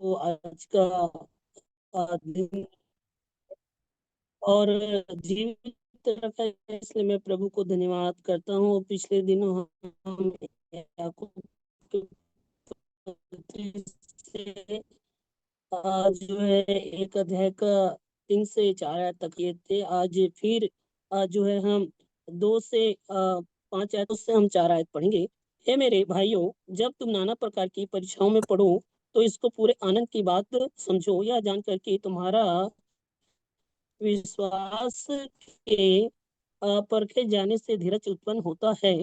आज का दिन और जीवित रखा है, इसलिए मैं प्रभु को धन्यवाद करता हूँ। पिछले दिनों हम याकूब के पत्री से जो है एक अध्याय का 3 से 4 आयत तक ये थे। आज फिर जो है हम 2 से 5 आयतों से हम 4 आयत पढ़ेंगे। हे मेरे भाइयों, जब तुम नाना प्रकार की परीक्षाओं में पढ़ो तो इसको पूरे आनंद की बात समझो, यह जानकर कि तुम्हारा विश्वास के परखे जाने से धीरज उत्पन्न होता है।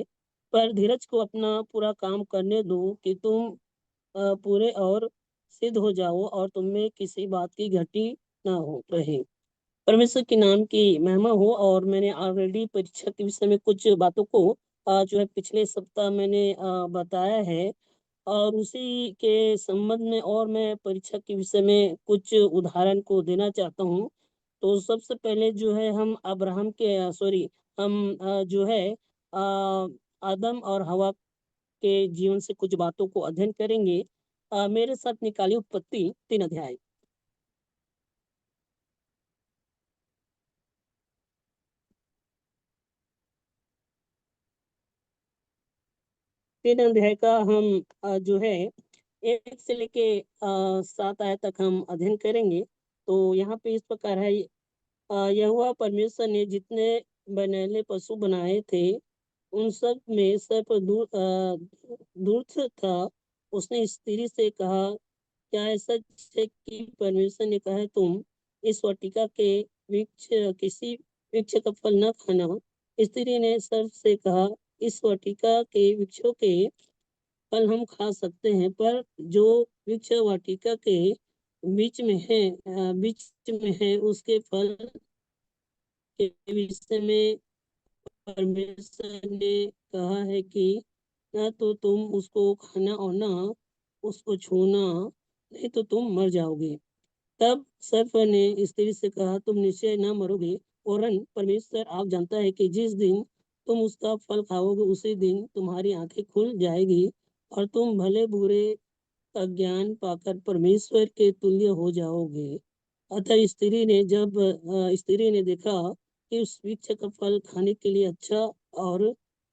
पर धीरज को अपना पूरा काम करने दो कि तुम पूरे और सिद्ध हो जाओ और तुम में किसी बात की घटी ना हो रहे। परमेश्वर के नाम की महिमा हो। और मैंने ऑलरेडी परीक्षा के विषय में कुछ बातों को जो है पिछले सप्ताह मैंने बताया है, और उसी के संबंध में और मैं परीक्षा के विषय में कुछ उदाहरण को देना चाहता हूँ। तो सबसे पहले जो है हम अब्राहम के सॉरी हम जो है आदम और हवा के जीवन से कुछ बातों को अध्ययन करेंगे। मेरे साथ निकालिए उत्पत्ति 3 अध्याय। 3 अध्याय का हम जो है 1 से लेके 7 आयत तक हम अध्ययन करेंगे। तो यहाँ पे इस प्रकार है, यहोवा परमेश्वर ने जितने बनैले पशु बनाए थे उन सब में सर्प धूर्त था। उसने स्त्री से कहा, क्या ऐसा है कि परमेश्वर ने कहा है तुम इस वाटिका के वृक्ष किसी वृक्ष का फल न खाना। स्त्री ने सर्प से कहा, इस वाटिका के वृक्षों के फल हम खा सकते हैं, पर जो वृक्ष वाटिका के बीच में है उसके फल के विषय में परमेश्वर ने कहा है कि ना तो तुम उसको खाना और ना उसको छूना, नहीं तो तुम मर जाओगे। तब सर्प ने स्त्री से कहा, तुम निश्चय न मरोगे, वरन परमेश्वर आप जानता है कि जिस दिन तुम उसका फल खाओगे उसी दिन तुम्हारी आंखें खुल जाएगी और तुम भले बुरे का ज्ञान पाकर परमेश्वर के तुल्य हो जाओगे। अतः स्त्री ने देखा कि उस वृक्ष का फल खाने के लिए अच्छा और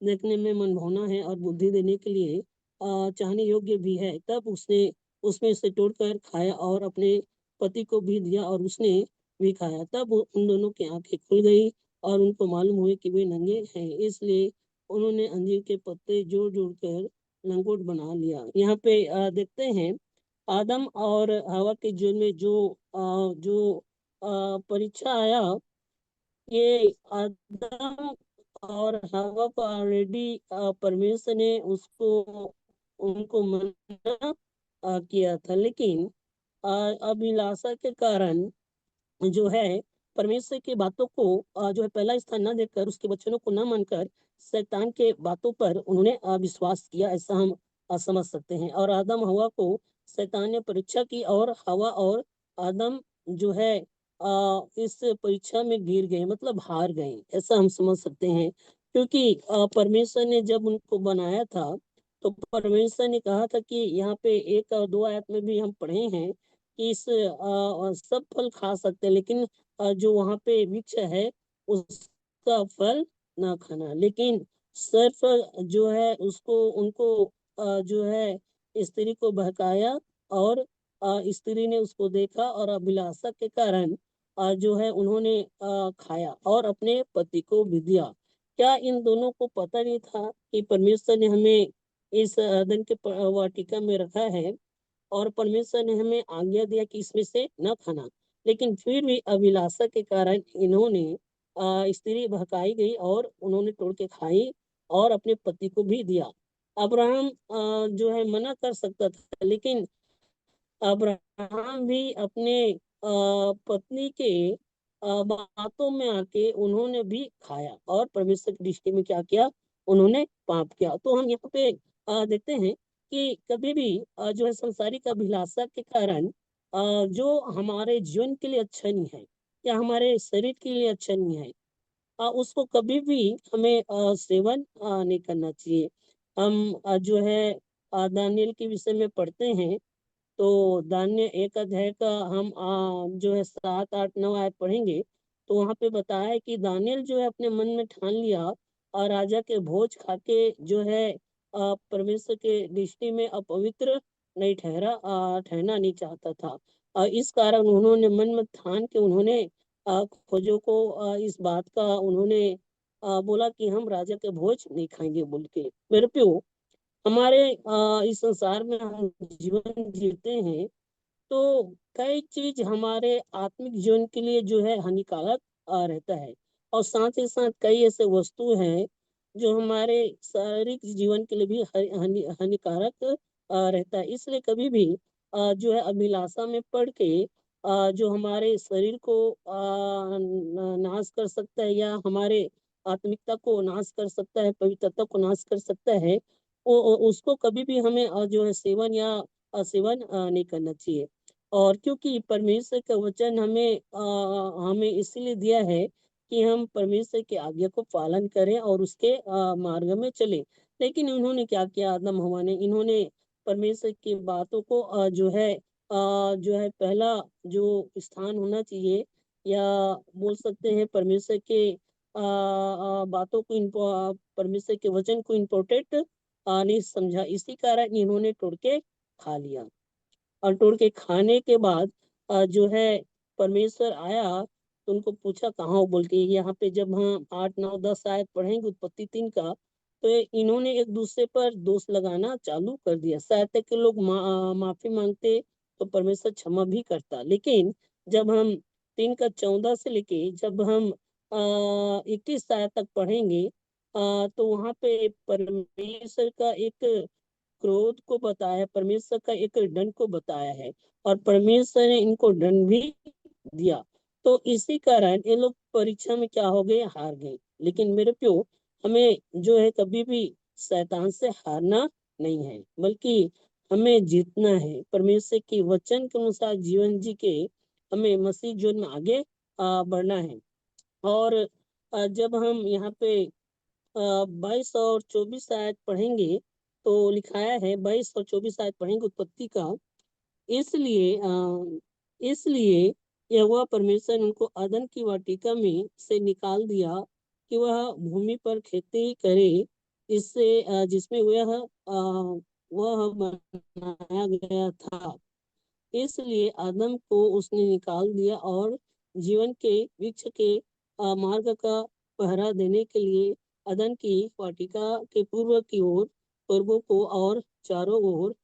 देखने में मनभावना है और बुद्धि देने के लिए चाहने योग्य भी है, तब उसने उसमें से तोड़कर खाया और अपने पति को भी दिया और उसने भी खाया। तब उन दोनों की आंखें खुल गई और उनको मालूम हुए कि वे नंगे हैं, इसलिए उन्होंने अंजीर के पत्ते जोड़ जोड़ कर लंगोट बना लिया। यहाँ पे देखते हैं आदम और हवा के जीवन में जो परीक्षा आया, ये आदम और हवा को ऑलरेडी परमेश्वर ने उसको उनको मना किया था, लेकिन अभिलाषा के कारण जो है परमेश्वर की बातों को जो है पहला स्थान न देकर उसके वचनों को न मानकर शैतान के बातों पर उन्होंने विश्वास किया, ऐसा हम समझ सकते हैं। और आदम हवा को शैतान ने परीक्षा की और हवा और आदम जो है इस परीक्षा में गिर गए, मतलब हार गए, ऐसा हम समझ सकते हैं। क्योंकि परमेश्वर ने जब उनको बनाया था तो परमेश्वर ने कहा था कि यहाँ पे 1 और 2 आयत में भी हम पढ़े हैं कि इस सब फल खा सकते हैं, लेकिन जो वहाँ पे वृक्ष है उसका फल ना खाना। लेकिन सर्प जो है उसको उनको जो है स्त्री को बहकाया और स्त्री ने उसको देखा और अभिलाषा के कारण जो है उन्होंने खाया और अपने पति को भी दिया। क्या इन दोनों को पता नहीं था कि परमेश्वर ने हमें इस अदन के वाटिका में रखा है और परमेश्वर ने हमें आज्ञा दिया कि इसमें से न खाना, लेकिन फिर भी अभिलाषा के कारण इन्होंने स्त्री बहकाई गई और उन्होंने तोड़ के खाई और अपने पति को भी दिया। अब्राहम जो है मना कर सकता था, लेकिन अब्राहम भी अपने पत्नी के बातों में आके उन्होंने भी खाया और परमेश्वर की दृष्टि में क्या किया, उन्होंने पाप किया। तो हम यहाँ पे देखते हैं कि कभी भी जो है संसारिक अभिलाषा के कारण जो हमारे जीवन के लिए अच्छा नहीं है या हमारे शरीर के लिए अच्छा नहीं है, उसको कभी भी हमें सेवन नहीं करना चाहिए। हम जो है दानियल के विषय में पढ़ते हैं तो दान्य एक अध्याय का हम जो है 7, 8, 9 आयत पढ़ेंगे, तो वहां पे बताया है कि दानियल जो है अपने मन में ठान लिया और राजा के भोज खा के जो है परमेश्वर के दृष्टि में अपवित्र नहीं ठहरना नहीं चाहता था। इस कारण उन्होंने मन में ठान के उन्होंने खोजों को इस बात का उन्होंने बोला कि हम राजा के भोज नहीं खाएंगे बोल के। मेरे प्यो, हमारे इस संसार में हम जीवन जीते हैं, तो कई चीज हमारे आत्मिक जीवन के लिए जो है हानिकारक रहता है, और साथ ही साथ कई ऐसे वस्तु हैं जो हमारे शारीरिक जीवन के लिए भी हानिकारक रहता है। इसलिए कभी भी जो है अभिलाषा में पड़ के जो हमारे शरीर को नाश कर सकता है, या हमारे आत्मिकता को नाश कर सकता है, पवित्रता को नाश कर सकता है, उसको कभी भी हमें जो है सेवन या असेवन नहीं करना चाहिए। और क्योंकि परमेश्वर का वचन हमें इसलिए दिया है कि हम परमेश्वर की आज्ञा को पालन करें और उसके मार्ग में चले। लेकिन इन्होंने क्या किया, आदम हवा ने, इन्होंने परमेश्वर की बातों को जो है पहला जो स्थान होना चाहिए, या बोल सकते हैं परमेश्वर के बातों को परमेश्वर के वचन को इम्पोर्टेंट नहीं समझा। इसी कारण इन्होंने तोड़ के खा लिया। और तोड़ के खाने के बाद जो है परमेश्वर आया तो उनको पूछा कहाँ हो बोल के। यहाँ पे जब हम 8, 9, 10 आयत पढ़ेंगे उत्पत्ति 3 का, तो इन्होंने एक दूसरे पर दोष लगाना चालू कर दिया। शायद तक के लोग माफी मांगते तो परमेश्वर क्षमा भी करता। लेकिन जब हम 3 का 14 से लेके जब हम 21 आयत तक पढ़ेंगे, तो वहां पे परमेश्वर का एक क्रोध को बताया, परमेश्वर का एक दंड को बताया है, और परमेश्वर ने इनको दंड भी दिया। तो इसी कारण ये लोग परीक्षा में क्या हो गए, हार गए। लेकिन मेरे प्यो, हमें जो है कभी भी शैतान से हारना नहीं है, बल्कि हमें जीतना है। परमेश्वर के वचन के अनुसार जीवन जी के हमें मसीह जीवन में आगे बढ़ना है। और जब हम यहाँ पे 22 और 24 आयत पढ़ेंगे, तो लिखाया है, 22 और 24 आयत पढ़ेंगे उत्पत्ति का। इसलिए यहोवा परमेश्वर ने उनको अदन की वाटिका में से निकाल दिया कि वह भूमि पर खेती करे, जिसमें वह बनाया गया था। इसलिए आदम को उसने निकाल दिया और जीवन के वृक्ष के मार्ग का पहरा देने के लिए अदन की वाटिका के पूर्व की ओर पूर्वों को और चारों ओर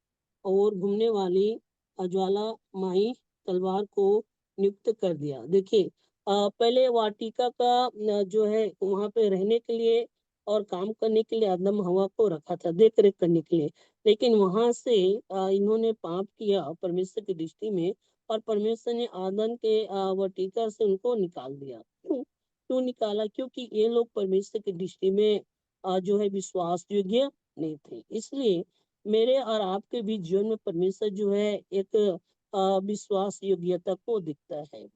और घूमने वाली ज्वालामाई तलवार को नियुक्त कर दिया। देखिए, पहले वाटिका का जो है वहां पे रहने के लिए और काम करने के लिए आदम हवा को रखा था, देख रेख करने के लिए। लेकिन वहां से इन्होंने पाप किया परमेश्वर की दृष्टि में, और परमेश्वर ने आदम के वाटिका से उनको निकाल दिया। क्यों निकाला? क्योंकि ये लोग परमेश्वर की दृष्टि में जो है विश्वास योग्य नहीं थे। इसलिए मेरे और आपके भी जीवन में परमेश्वर जो है एक विश्वास योग्यता को दिखता है।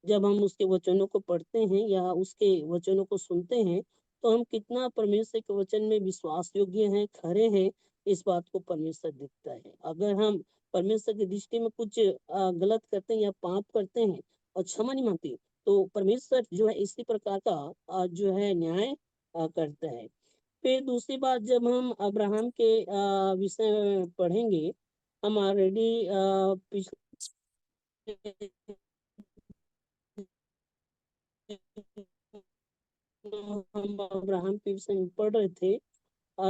जब हम उसके वचनों को पढ़ते हैं या उसके वचनों को सुनते हैं, तो हम कितना परमेश्वर के वचन में विश्वास योग्य हैं, खरे हैं, इस बात को परमेश्वर दिखता है। अगर हम परमेश्वर की दृष्टि में कुछ गलत करते हैं या पाप करते हैं और क्षमा नहीं मांगते, तो परमेश्वर जो है इसी प्रकार का जो है न्याय करता है। फिर दूसरी बात, जब हम अब्राहम के विषय में पढ़ेंगे, हम ऑलरेडी पिछले हम अब्राहम के विषय में पढ़ रहे थे।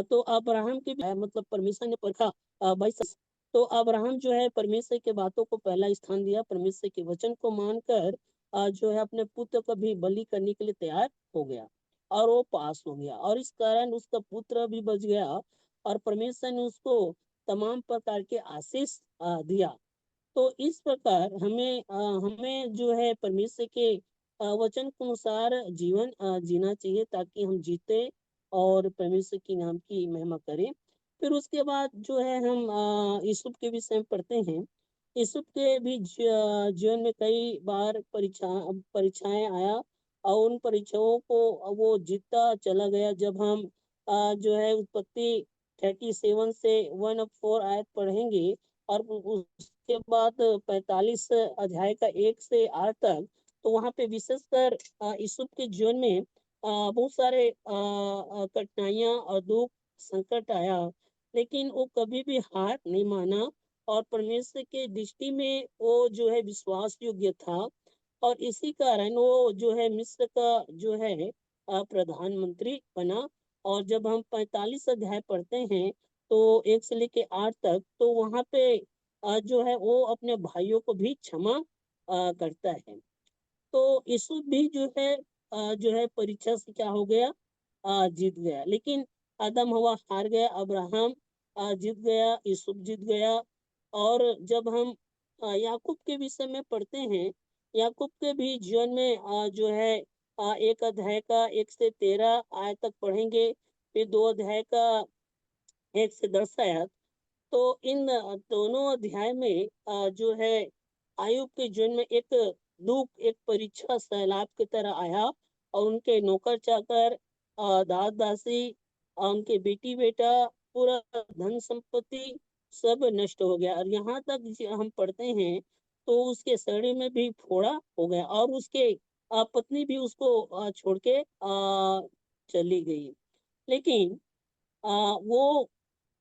तो अब्राहम के मतलब परमेश्वर ने परखा 22। तो अब्राहम जो है परमेश्वर के बातों को पहला स्थान दिया, परमेश्वर के वचन को मानकर जो है अपने पुत्र को भी बलि करने के लिए तैयार हो गया, और वो पास हो गया, और इस कारण उसका पुत्र भी बच गया, और परमेश्वर ने उसको तमाम प्रकार के आशीष दिया। तो इस प्रकार हमें जो है परमेश्वर के वचन के अनुसार जीवन जीना चाहिए, ताकि हम जीते और परमेश्वर की नाम की महिमा करें। फिर उसके बाद जो है हम यूसुफ के विषय में पढ़ते हैं। यूसुफ के भी जीवन में कई बार परीक्षाएं आया, और उन परीक्षाओं को वो जीतता चला गया। जब हम जो है उत्पत्ति 37 से 1 of 4 आयत पढ़ेंगे, और उसके बाद 45 अध्याय का 1 से 8 तक, तो वहाँ पे विशेषकर यूसुफ के जीवन में बहुत सारे कठिनाइयाँ और दुख संकट आया, लेकिन वो कभी भी हार नहीं माना और परमेश्वर के दृष्टि में वो जो है विश्वास योग्य था। और इसी कारण वो जो है मिस्र का जो है प्रधानमंत्री बना। और जब हम 45 अध्याय पढ़ते हैं तो 1 से लेके 8 तक, तो वहाँ पे जो है वो अपने भाइयों को भी क्षमा करता है। तो यीशु भी जो है परीक्षा से क्या हो गया, जीत गया। लेकिन आदम हवा हार गया, अब्राहम जीत गया, यूसुफ जीत गया। और जब हम याकूब के विषय में पढ़ते हैं, याकूब के भी जीवन में जो है 1 अध्याय का 1 से 13 आयत तक पढ़ेंगे, फिर 2 अध्याय का 1 से 10 आयत। तो इन दोनों अध्याय में जो है आयुब के जीवन में एक दुख, एक परीक्षा सैलाब की तरह आया और उनके नौकर चाकर, दास दासी, उनके बेटी बेटा, पूरा धन संपत्ति सब नष्ट हो गया। और यहाँ तक हम पढ़ते हैं तो उसके शरीर में भी फोड़ा हो गया और उसके पत्नी भी उसको छोड़ के चली गई। लेकिन वो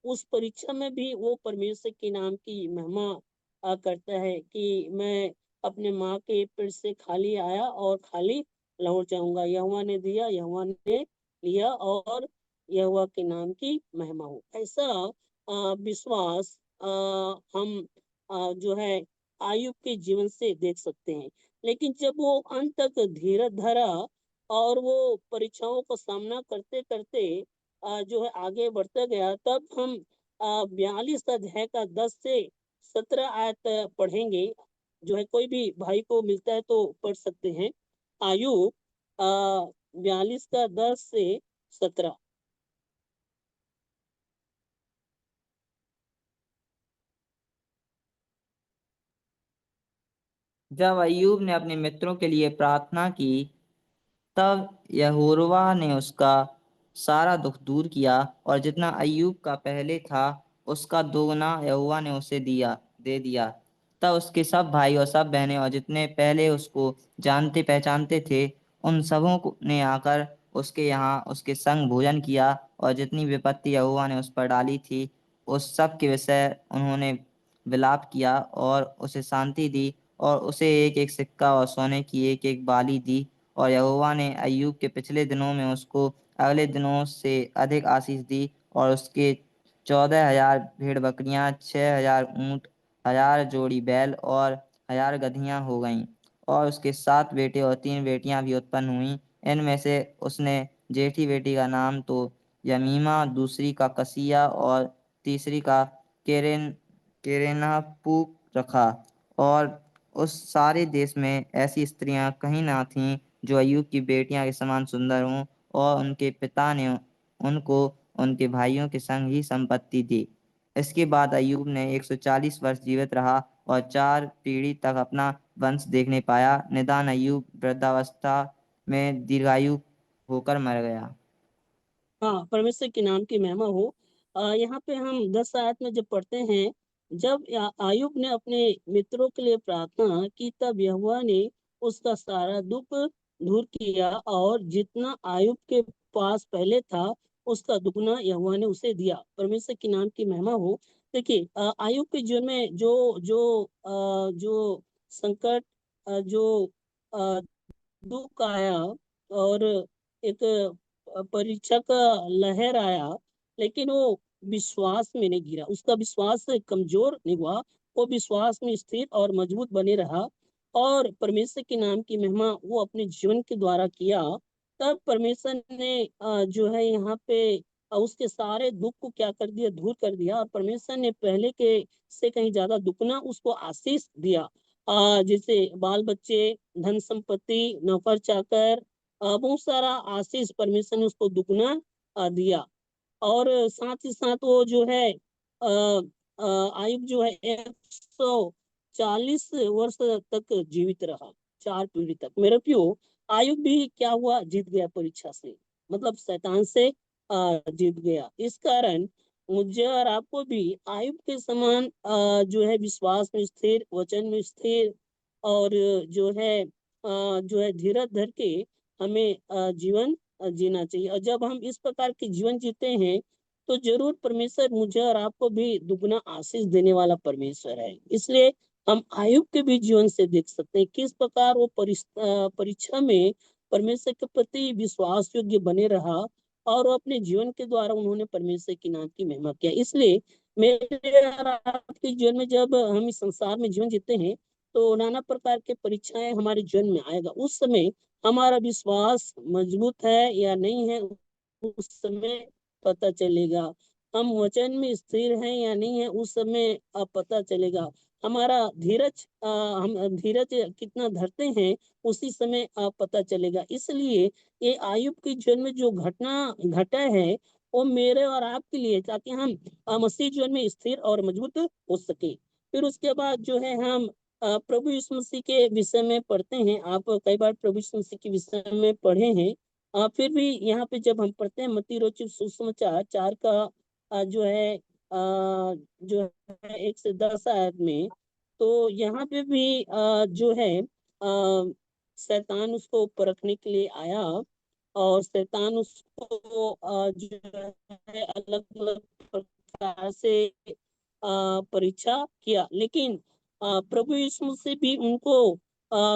उस परीक्षा में भी वो परमेश्वर के नाम की महिमा करता है कि मैं अपने माँ के पेट से खाली आया और खाली लौट जाऊंगा। यहोवा ने दिया, यहोवा ने लिया, और यहोवा के नाम की महिमा हो। ऐसा विश्वास हम जो है आयुब के जीवन से देख सकते हैं। लेकिन जब वो अंत तक धीरज धरा और वो परीक्षाओं का सामना करते करते जो है आगे बढ़ता गया, तब हम 42 अध्याय का 10 से 17 आयत पढ़ेंगे। जो है कोई भी भाई को मिलता है तो पढ़ सकते हैं। आयु 42 का 10 से 17। जब अय्यूब ने अपने मित्रों के लिए प्रार्थना की, तब यहोवा ने उसका सारा दुख दूर किया, और जितना अय्यूब का पहले था उसका दोगुना यहोवा ने उसे दे दिया। तब उसके सब भाई और सब बहनें और जितने पहले उसको जानते पहचानते थे, उन सबों ने आकर उसके यहाँ उसके संग भोजन किया, और जितनी विपत्ति यहोवा ने उस पर डाली थी उस सब के विषय उन्होंने विलाप किया और उसे शांति दी, और उसे एक एक सिक्का और सोने की एक एक बाली दी। और यहोवा ने अय्यूब के पिछले दिनों में उसको अगले दिनों से अधिक आशीष दी, और उसके 14,000 भेड़ बकरियां, 6,000 ऊंट, 1,000 जोड़ी बैल और 1,000 गदहियां हो गईं। और उसके 7 बेटे और 3 बेटियां भी उत्पन्न हुईं। इनमें से उसने जेठी बेटी का नाम तो यमीमा, दूसरी का कसिया और तीसरी का केरेन केरेनापूक रखा। और उस सारे देश में ऐसी स्त्रियां कहीं ना थीं जो अय्यूब की बेटियां के समान सुंदर हों, और उनके पिता ने उनको उनके भाइयों के संग ही संपत्ति दी। इसके बाद अय्यूब ने 140 वर्ष जीवित रहा और 4 पीढ़ी तक अपना वंश देखने पाया। निदान अय्यूब वृद्धावस्था में दीर्घायु होकर मर गया। हाँ, परमेश्वर के नाम की महिमा हो। यहाँ पे हम 10 आयत में जब पढ़ते हैं, जब आयुब ने अपने मित्रों के लिए प्रार्थना की, तब यहोवा ने उसका सारा दुख दूर किया और जितना आयुब के पास पहले था उसका दुगना यहोवा ने उसे दिया। परमेश्वर के नाम की महिमा हो। देखिए, आयुब के जीवन में जो संकट, जो अ, दुख आया और एक परीक्षा का लहर आया, लेकिन वो विश्वास में नहीं गिरा, उसका विश्वास कमजोर नहीं हुआ। वो विश्वास में स्थिर और मजबूत बने रहा और परमेश्वर के नाम की महिमा वो अपने जीवन के द्वारा किया। तब परमेश्वर ने जो है यहाँ पे उसके सारे दुख को क्या कर दिया, दूर कर दिया। और परमेश्वर ने पहले के से कहीं ज्यादा दुगना उसको आशीष दिया। जैसे बाल बच्चे, धन संपत्ति, नौकर चाकर, बहुत सारा आशीष परमेश्वर ने उसको दुगना दिया। और साथ ही साथ वो जो है आयुब जो है 140 वर्ष तक जीवित रहा, 4 पीढ़ी तक। मेरे प्यो, आयुब भी क्या हुआ, जीत गया परीक्षा से, मतलब शैतान से जीत गया। इस कारण मुझे और आपको भी आयुब के समान जो है विश्वास में स्थिर, वचन में स्थिर, और जो है धीरज धर के हमें जीवन जीना चाहिए। और जब हम इस प्रकार के जीवन जीते हैं तो जरूर परमेश्वर मुझे और आपको भी दुगना आशीष देने वाला परमेश्वर है। इसलिए हम आयुब के भी जीवन से देख सकते हैं किस प्रकार वो परीक्षा में परमेश्वर के प्रति विश्वास योग्य बने रहा, और वो अपने जीवन के द्वारा उन्होंने परमेश्वर के नाम की महिमा किया। इसलिए मेरे और आपके जीवन में जब हम इस संसार में जीवन जीते हैं तो नाना प्रकार के परीक्षाएं हमारे जीवन में आएगा। उस समय हमारा विश्वास मजबूत है या नहीं है, उस समय पता चलेगा। हम वचन में स्थिर हैं या नहीं है, उस समय पता चलेगा। हमारा हम धीरज कितना धरते हैं, उसी समय पता चलेगा। इसलिए ये आयुब के जीवन में जो घटना घटा है वो मेरे और आपके लिए, ताकि हम मसीह जीवन में स्थिर और मजबूत हो सके। फिर उसके बाद जो है हम प्रभु यीशु मसीह के विषय में पढ़ते हैं। आप कई बार प्रभु यीशु मसीह के विषय में पढ़े हैं। फिर भी यहाँ पे जब हम पढ़ते हैं मत्ती रचित सुसमाचार 4 का जो है 1 से 10 आयत में, तो यहाँ पे भी जो है शैतान उसको परखने के लिए आया, और शैतान उसको जो है अलग अलग प्रकार से परीक्षा किया। लेकिन प्रभु यीशु मसीह भी उनको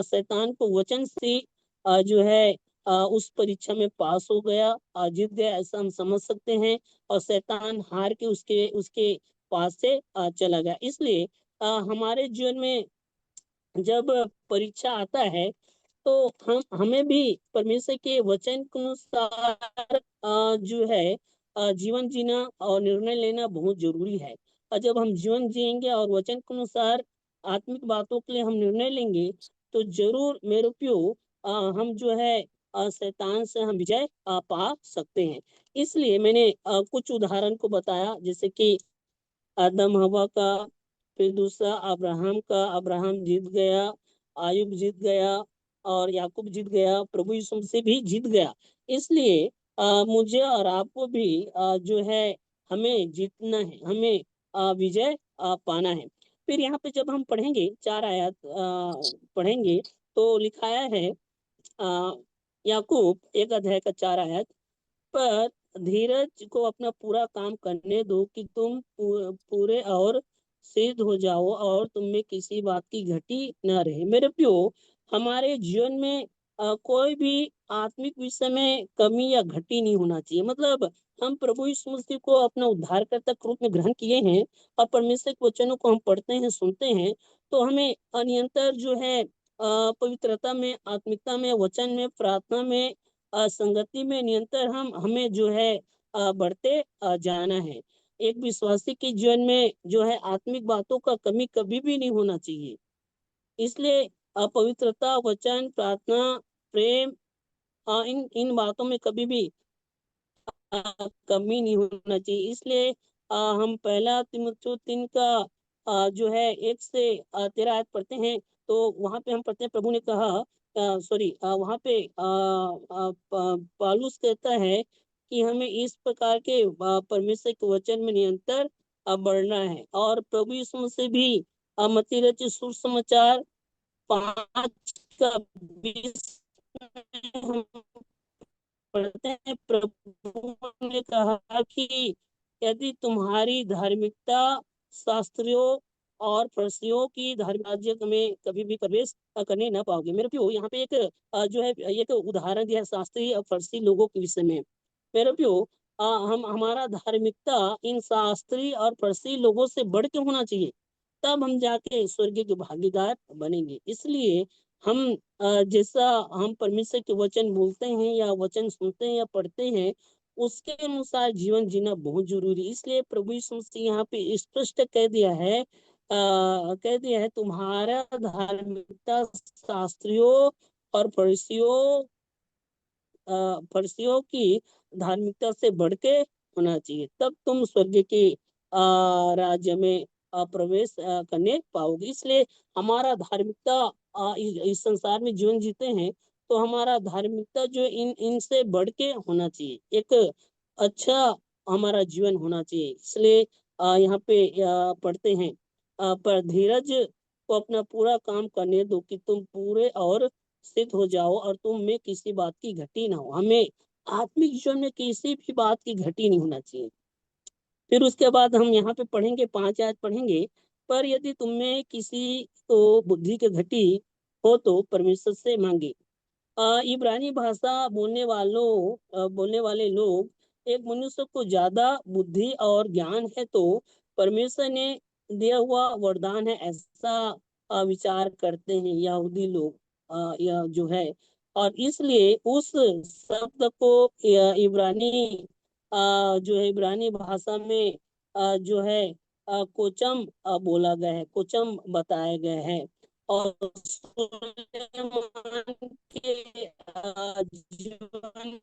शैतान को वचन से जो है उस परीक्षा में पास हो गया, जीत गया, ऐसा हम समझ सकते हैं। और शैतान हार के उसके उसके पास से चला गया। इसलिए हमारे जीवन में जब परीक्षा आता है तो हम हमें भी परमेश्वर के वचन के अनुसार जो है जीवन जीना और निर्णय लेना बहुत जरूरी है। और जब हम जीवन जिएंगे और वचन के अनुसार आत्मिक बातों के लिए हम निर्णय लेंगे तो जरूर मेरे प्यो हम जो है शैतान से हम विजय पा सकते हैं। इसलिए मैंने कुछ उदाहरण को बताया, जैसे कि आदम हवा का, फिर दूसरा अब्राहम का, अब्राहम जीत गया, आयुब जीत गया, और याकूब जीत गया, प्रभु यीशु मसीह भी जीत गया। इसलिए मुझे और आपको भी जो है हमें जीतना है, हमें विजय पाना है। फिर यहाँ पे जब हम पढ़ेंगे 4 आयत पढ़ेंगे तो लिखाया है याकूब 1 अध्याय का 4 आयत, पर धीरज को अपना पूरा काम करने दो कि तुम पूरे और सिद्ध हो जाओ और तुम में किसी बात की घटी न रहे। मेरे प्यो, हमारे जीवन में कोई भी आत्मिक विषय में कमी या घटी नहीं होना चाहिए। मतलब हम प्रभु यीशु मसीह को अपना उद्धारकर्ता के रूप में ग्रहण किए हैं और परमेश्वर के वचनों को हम पढ़ते हैं, सुनते हैं, तो हमें अनिरंतर जो है पवित्रता में, आत्मिकता में, वचन में, प्रार्थना में, संगति में निरंतर हम हमें जो है बढ़ते जाना है। एक विश्वासी के जीवन में जो है आत्मिक बातों का कमी कभी भी नहीं होना चाहिए। इसलिए पवित्रता, वचन, प्रार्थना, प्रेम, इन इन बातों में कभी भी कमी नहीं होना चाहिए। इसलिए हम 1 तीमुथियुस 3 का जो है 1 से 13 आयत पढ़ते हैं। तो वहां पे हम पढ़ते हैं, प्रभु ने कहा, सॉरी, वहां पे पौलुस कहता है कि हमें इस प्रकार के परमेश्वर के वचन में निरंतर बढ़ना है। और प्रभु यीशु मसीह भी मत्ती रचित सुसमाचार 5 का 20 में हम पढ़ते हैं, प्रभु ने कहा कि यदि तुम्हारी धार्मिकता शास्त्रियों और फरिसियों की धार्मिक राज्य में कभी भी प्रवेश करने न पाओगे। मेरे प्यो, यहाँ पे एक जो है एक उदाहरण दिया है शास्त्री और फरिसी लोगों के विषय में। मेरे प्यो, हम हमारा धार्मिकता इन शास्त्री और फरिसी लोगों से बढ़ के होना चाहिए, तब हम जाके स्वर्ग के भागीदार बनेंगे। इसलिए हम जैसा हम परमेश्वर के वचन बोलते हैं या वचन सुनते हैं या पढ़ते हैं, उसके अनुसार जीवन जीना बहुत जरूरी है। इसलिए प्रभु यीशु मसीह यहाँ पे स्पष्ट कह दिया है, तुम्हारा धार्मिकता शास्त्रियों और फरिसियों की धार्मिकता से बढ़ के होना चाहिए, तब तुम स्वर्ग के राज्य में प्रवेश करने पाओगे। इसलिए हमारा धार्मिकता इस संसार में जीवन जीते हैं तो हमारा धार्मिकता जो इन इनसे बढ़ के होना चाहिए। एक अच्छा हमारा जीवन होना चाहिए। इसलिए यहाँ पे पढ़ते हैं, पर धीरज को अपना पूरा काम करने दो कि तुम पूरे और सिद्ध हो जाओ और तुम में किसी बात की घटी ना हो। हमें आत्मिक जीवन में किसी भी बात की घटी नहीं होना चाहिए। फिर उसके बाद हम यहाँ पे पढ़ेंगे, 5 आयत पढ़ेंगे। पर यदि तुम्हें किसी को बुद्धि की घटी हो तो परमेश्वर से मांगे। इब्रानी भाषा बोलने वाले लोग एक मनुष्य को ज्यादा बुद्धि और ज्ञान है तो परमेश्वर ने दिया हुआ वरदान है, ऐसा विचार करते हैं यहूदी लोग, यह जो है। और इसलिए उस शब्द को इब्रानी जो है इब्रानी भाषा में जो है कोचम बोला गया है, कोचम बताया गया है। और सुलेमान के जीवन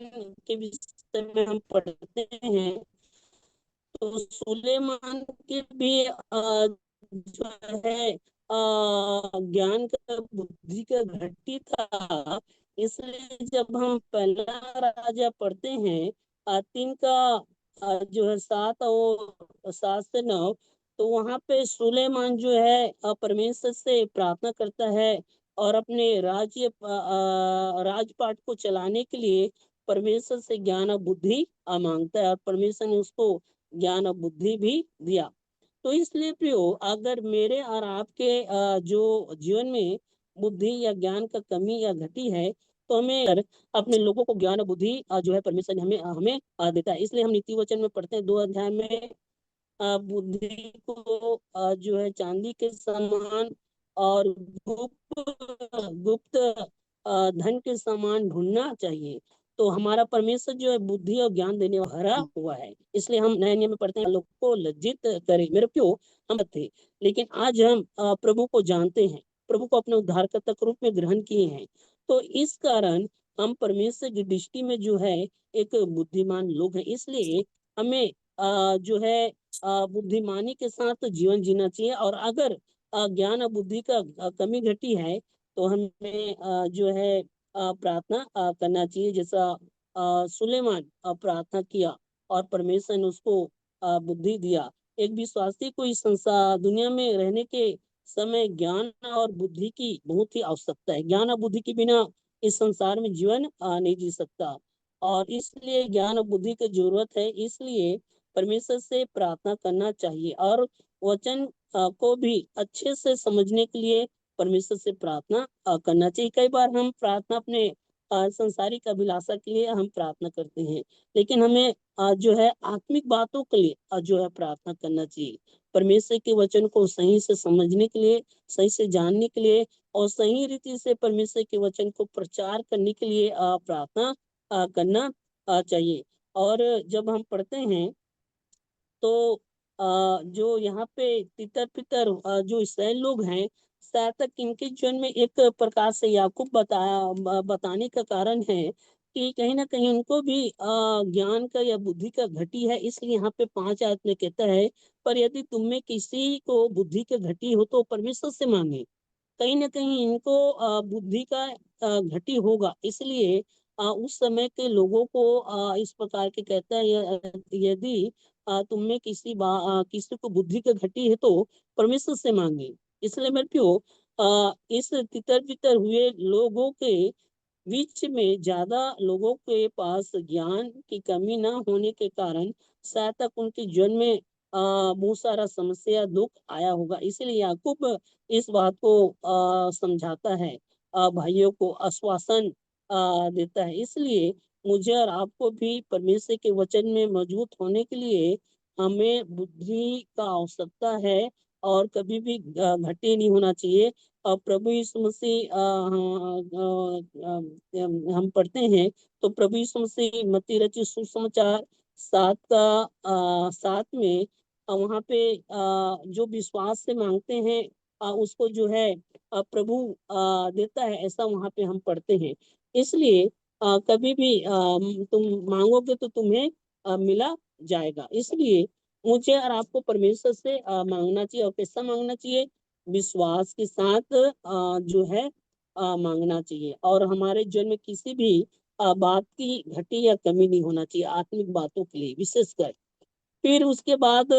के विषय में हम पढ़ते हैं तो सुलेमान के भी जो है ज्ञान का बुद्धि का घटी था। इसलिए जब हम पहला राजा पढ़ते हैं 3 का जो है 7 और 7 से 9, तो वहां पे सुलेमान जो है परमेश्वर से प्रार्थना करता है और अपने राजपाट को चलाने के लिए परमेश्वर से ज्ञान और बुद्धि मांगता है, और परमेश्वर ने उसको ज्ञान और बुद्धि भी दिया। तो इसलिए प्रियो, अगर मेरे और आपके जो जीवन में बुद्धि या ज्ञान का कमी या घटी है, तो हमें अपने लोगों को ज्ञान और बुद्धि जो है परमेश्वर ने हमें हमें देता है। इसलिए हम नीति वचन में पढ़ते हैं 2 अध्याय में, बुद्धि को जो है चांदी के समान और गुप्त गुप्त धन के समान ढूंढना चाहिए। तो हमारा परमेश्वर जो है बुद्धि और ज्ञान देने वाला भरा हुआ है। इसलिए हम नए नियम में पढ़ते हैं, लोग को लज्जित करे। मेरे क्यों, हम थे, लेकिन आज हम प्रभु को जानते हैं, प्रभु को अपने उद्धारकर्ता के रूप में ग्रहण किए हैं। तो इस कारण हम परमेश्वर की दृष्टि में जो है एक बुद्धिमान लोग हैं। इसलिए हमें जो है बुद्धिमानी के साथ जीवन जीना चाहिए। और अगर ज्ञान और बुद्धि का कमी घटी है तो हमें जो है प्रार्थना करना चाहिए, जैसा सुलेमान प्रार्थना किया और परमेश्वर ने उसको बुद्धि दिया। एक विश्वासी को इस संसार दुनिया में रहने के समय ज्ञान और बुद्धि की बहुत ही आवश्यकता है। ज्ञान और बुद्धि के बिना इस संसार में जीवन नहीं जी सकता, और इसलिए ज्ञान और बुद्धि की जरूरत है। इसलिए परमेश्वर से प्रार्थना करना चाहिए और वचन को भी अच्छे से समझने के लिए परमेश्वर से प्रार्थना करना चाहिए। कई बार हम प्रार्थना अपने संसारिक अभिलाषा के लिए हम प्रार्थना करते हैं, लेकिन हमें जो है आत्मिक बातों के लिए जो है प्रार्थना करना चाहिए। परमेश्वर के वचन को सही से समझने के लिए, सही से जानने के लिए और सही रीति से परमेश्वर के वचन को प्रचार करने के लिए प्रार्थना करना चाहिए। और जब हम पढ़ते हैं तो जो यहाँ पे तितर पितर जो इसराइल लोग हैं, शायद तक इनके जीवन में एक प्रकार से याकूब बताने का कारण है कि कहीं ना कहीं उनको भी ज्ञान का या बुद्धि का घटी है। इसलिए यहाँ पे 5 आयत में कहता है, पर यदि तुम में किसी को बुद्धि का घटी हो तो परमेश्वर से मांगे। कहीं ना कहीं इनको बुद्धि का घटी होगा। इसलिए उस समय के लोगों को इस प्रकार के कहता है, यदि तुम में किसी को बुद्धि की घटी है तो परमेश्वर से मांगे। इसलिए मेरे प्यो, इस तितर बितर हुए लोगों के बीच में ज्यादा लोगों के पास ज्ञान की कमी ना होने के कारण शायद तक उनके जीवन में बहुत सारा समस्या दुख आया होगा। इसलिए याकूब इस बात को समझाता है, भाइयों को आश्वासन देता है। इसलिए मुझे और आपको भी परमेश्वर के वचन में मजबूत होने के लिए हमें बुद्धि का आवश्यकता है और कभी भी घटी नहीं होना चाहिए। और प्रभु यीशु मसीह हम पढ़ते हैं तो प्रभु यीशु मसीह मत्ती रचित सुसमाचार 7 में वहाँ पे जो विश्वास से मांगते हैं उसको जो है प्रभु देता है, ऐसा वहाँ पे हम पढ़ते हैं। इसलिए कभी भी तुम मांगोगे तो तुम्हें मिला जाएगा। इसलिए मुझे और आपको परमेश्वर से मांगना चाहिए, और कैसा मांगना चाहिए, विश्वास के साथ जो है मांगना चाहिए। और हमारे जीवन में किसी भी बात की घटी या कमी नहीं होना चाहिए, आत्मिक बातों के लिए विशेषकर। फिर उसके बाद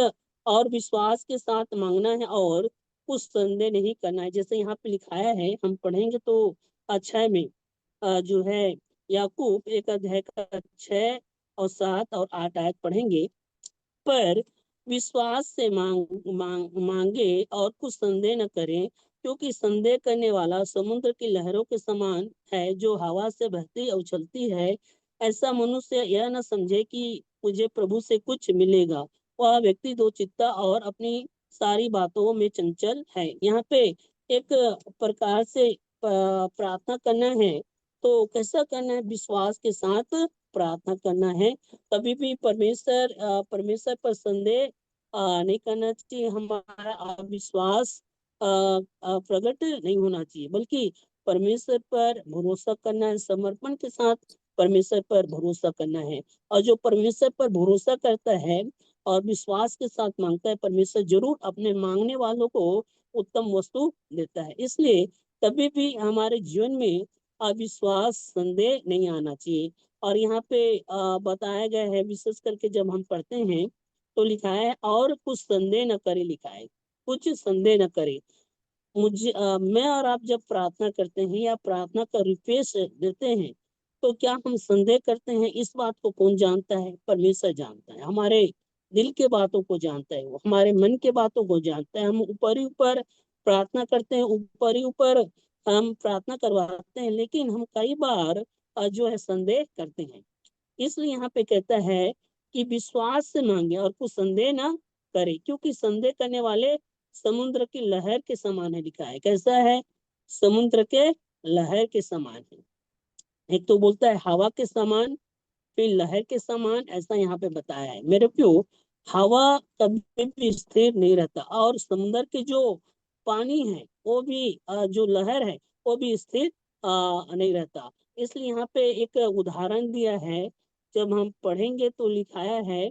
और विश्वास के साथ मांगना है और कुछ संदेह नहीं करना है। जैसे यहाँ पे लिखाया है, हम पढ़ेंगे तो 6 में जो है याकूब 1 अध्याय का 6 और 7 और 8 आयत पढ़ेंगे। पर विश्वास से मांगे और कुछ संदेह न करें, क्योंकि संदेह करने वाला समुद्र की लहरों के समान है, जो हवा से बहती और उछलती है। ऐसा मनुष्य यह न समझे कि मुझे प्रभु से कुछ मिलेगा। वह व्यक्ति दो चित्ता और अपनी सारी बातों में चंचल है। यहाँ पे एक प्रकार से प्रार्थना करना है, तो कैसा करना है? विश्वास के साथ प्रार्थना करना है। कभी भी परमेश्वर पर संदेह नहीं करना चाहिए। हमारा अविश्वास प्रकट नहीं होना चाहिए, बल्कि परमेश्वर पर भरोसा करना है। समर्पण के साथ परमेश्वर पर भरोसा करना है। और जो परमेश्वर पर भरोसा करता है और विश्वास के साथ मांगता है, परमेश्वर जरूर अपने मांगने वालों को उत्तम वस्तु देता है। इसलिए कभी भी हमारे जीवन में अविश्वास, संदेह नहीं आना चाहिए। और यहाँ पे बताया गया है, विशेष करके जब हम पढ़ते हैं तो लिखा है और कुछ संदेह न करे, लिखा है कुछ संदेह न करे। मैं और आप जब प्रार्थना करते हैं या प्रार्थना का रिक्वेस्ट देते हैं, तो क्या हम संदेह करते हैं? इस बात को कौन जानता है? परमेश्वर जानता है। हमारे दिल के बातों को जानता है, वो हमारे मन के बातों को जानता है। हम ऊपर ही ऊपर प्रार्थना करते हैं, ऊपर ही ऊपर हम प्रार्थना करवाते हैं, लेकिन हम कई बार जो है संदेह करते हैं। इसलिए यहाँ पे कहता है कि विश्वास से मांगे और कुछ संदेह ना करे, क्योंकि संदेह करने वाले समुद्र की लहर के समान है, लिखा है। कैसा है? समुद्र के लहर के समान है। एक तो बोलता है हवा के समान, फिर लहर के समान, ऐसा यहाँ पे बताया है। मेरे प्यो, हवा कभी भी स्थिर नहीं रहता, और समुद्र के जो पानी है वो भी जो लहर है वो भी स्थिर नहीं रहता। इसलिए यहाँ पे एक उदाहरण दिया है, जब हम पढ़ेंगे तो लिखाया है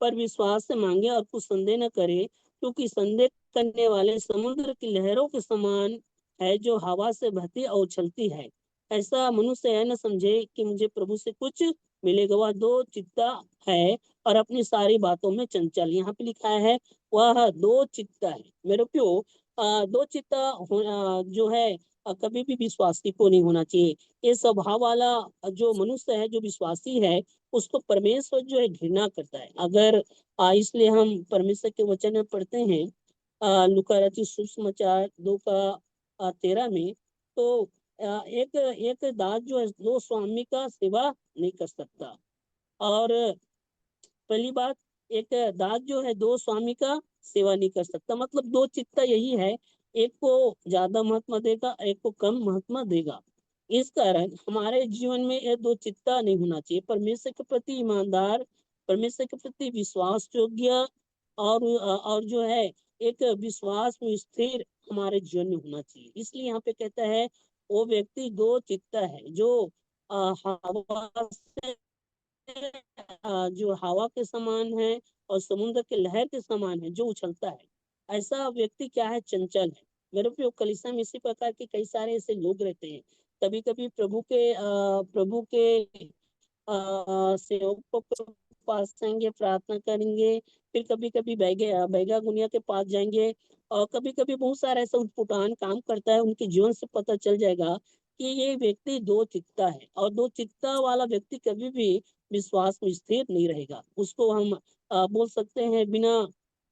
पर विश्वास से मांगे और कुछ संदेह न करे, क्योंकि संदेह करने वाले समुद्र की लहरों के समान है, जो हवा से बहती और उछलती है। ऐसा मनुष्य यह न समझे कि मुझे प्रभु से कुछ मिलेगा। वह दो चित्ता है और अपनी सारी बातों में चंचल। यहाँ पे लिखा है वह दो चित्ता है। मेरे प्यो, दो चित्ता जो है कभी भी विश्वासी को नहीं होना चाहिए। ये स्वभाव वाला जो मनुष्य है, जो विश्वासी है, उसको परमेश्वर जो है घृणा करता है। अगर इसलिए हम परमेश्वर के वचन में पढ़ते हैं लूका रचित सुसमाचार 2 का 13 में, तो एक एक दास जो है दो स्वामी का सेवा नहीं कर सकता। और पहली बात, एक दास जो है दो स्वामी का सेवा नहीं कर सकता। मतलब दो चित्ता यही है, एक को ज्यादा महत्व देगा, एक को कम महत्व देगा। इस कारण हमारे जीवन में ये दो चित्ता नहीं होना चाहिए। परमेश्वर के प्रति ईमानदार, परमेश्वर के प्रति विश्वास योग्य, और जो है एक विश्वास में स्थिर हमारे जीवन में होना चाहिए। इसलिए यहाँ पे कहता है वो व्यक्ति दो चित्ता है, जो हवा से जो हवा के समान है और समुद्र के लहर के समान है, जो उछलता है। ऐसा व्यक्ति क्या है? चंचल है। मेरे प्रिय, कलीसिया में इसी प्रकार के कई सारे ऐसे लोग रहते हैं। कभी कभी प्रभु के सेवकों के पास जाएंगे, प्रार्थना करेंगे। फिर कभी कभी बैगा गुनिया के पास जाएंगे, और कभी कभी बहुत सारा ऐसा उटपुटान काम करता है। उनके जीवन से पता चल जाएगा कि ये व्यक्ति दो चित्ता है। और दो चित्ता वाला व्यक्ति कभी भी विश्वास में स्थिर नहीं रहेगा। उसको हम बोल सकते हैं बिना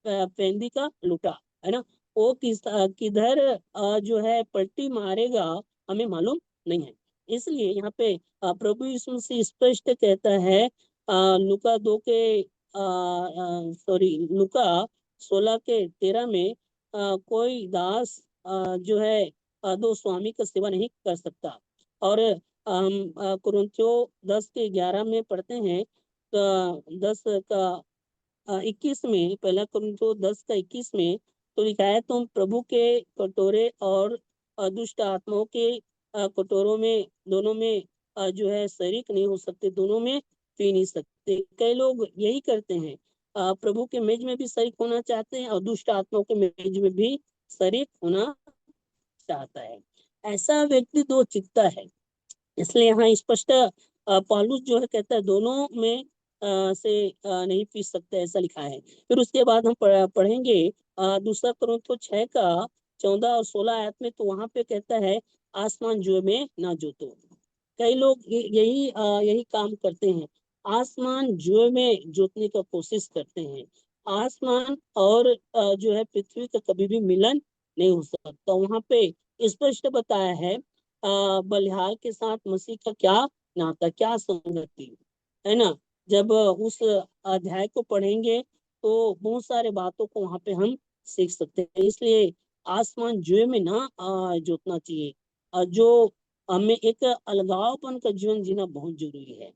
पेंदी का लुटा, है ना। वो किधर जो है पलटी मारेगा, हमें मालूम नहीं है। इसलिए यहाँ पे प्रभु यीशु मसीह स्पष्ट कहता है लुका 16 के 13 में, कोई दास जो है दो स्वामी का सेवा नहीं कर सकता। और हम कुरिन्थियों 10 के 11 में पढ़ते हैं, 10 का 21 में, पहला कुरिन्थियों 10 का 21 में, तो लिखा है तुम प्रभु के कटोरे और दुष्ट आत्माओं के कटोरों में, दोनों में जो है शरीक नहीं हो सकते, दोनों में पी नहीं सकते। कई लोग यही करते हैं, प्रभु के मेज में भी शरीक होना चाहते हैं और दुष्ट आत्माओं के मेज में भी शरीक होना चाहता है। ऐसा व्यक्ति दो चित्ता है। इसलिए यहाँ स्पष्ट पौलुस जो है कहता है दोनों में से नहीं पी सकते, ऐसा लिखा है। फिर उसके बाद हम पढ़ेंगे दूसरा कुरिन्थियों 6 का 14 और 16 आयत में, तो वहां पे कहता है आसमान जुए में ना जोतो। कई लोग यही काम करते हैं, आसमान जुए में जोतने का कोशिश करते हैं। आसमान और जो है पृथ्वी का कभी भी मिलन नहीं हो सकता। वहां पे स्पष्ट बताया है बलिहार के साथ मसीह का क्या नाता, क्या संगति है ना। जब उस अध्याय को पढ़ेंगे तो बहुत सारे बातों को वहां पे हम सीख सकते हैं। इसलिए आसमान जुए में ना जोतना चाहिए। जो हमें एक अलगावपन का जीवन जीना बहुत जरूरी है,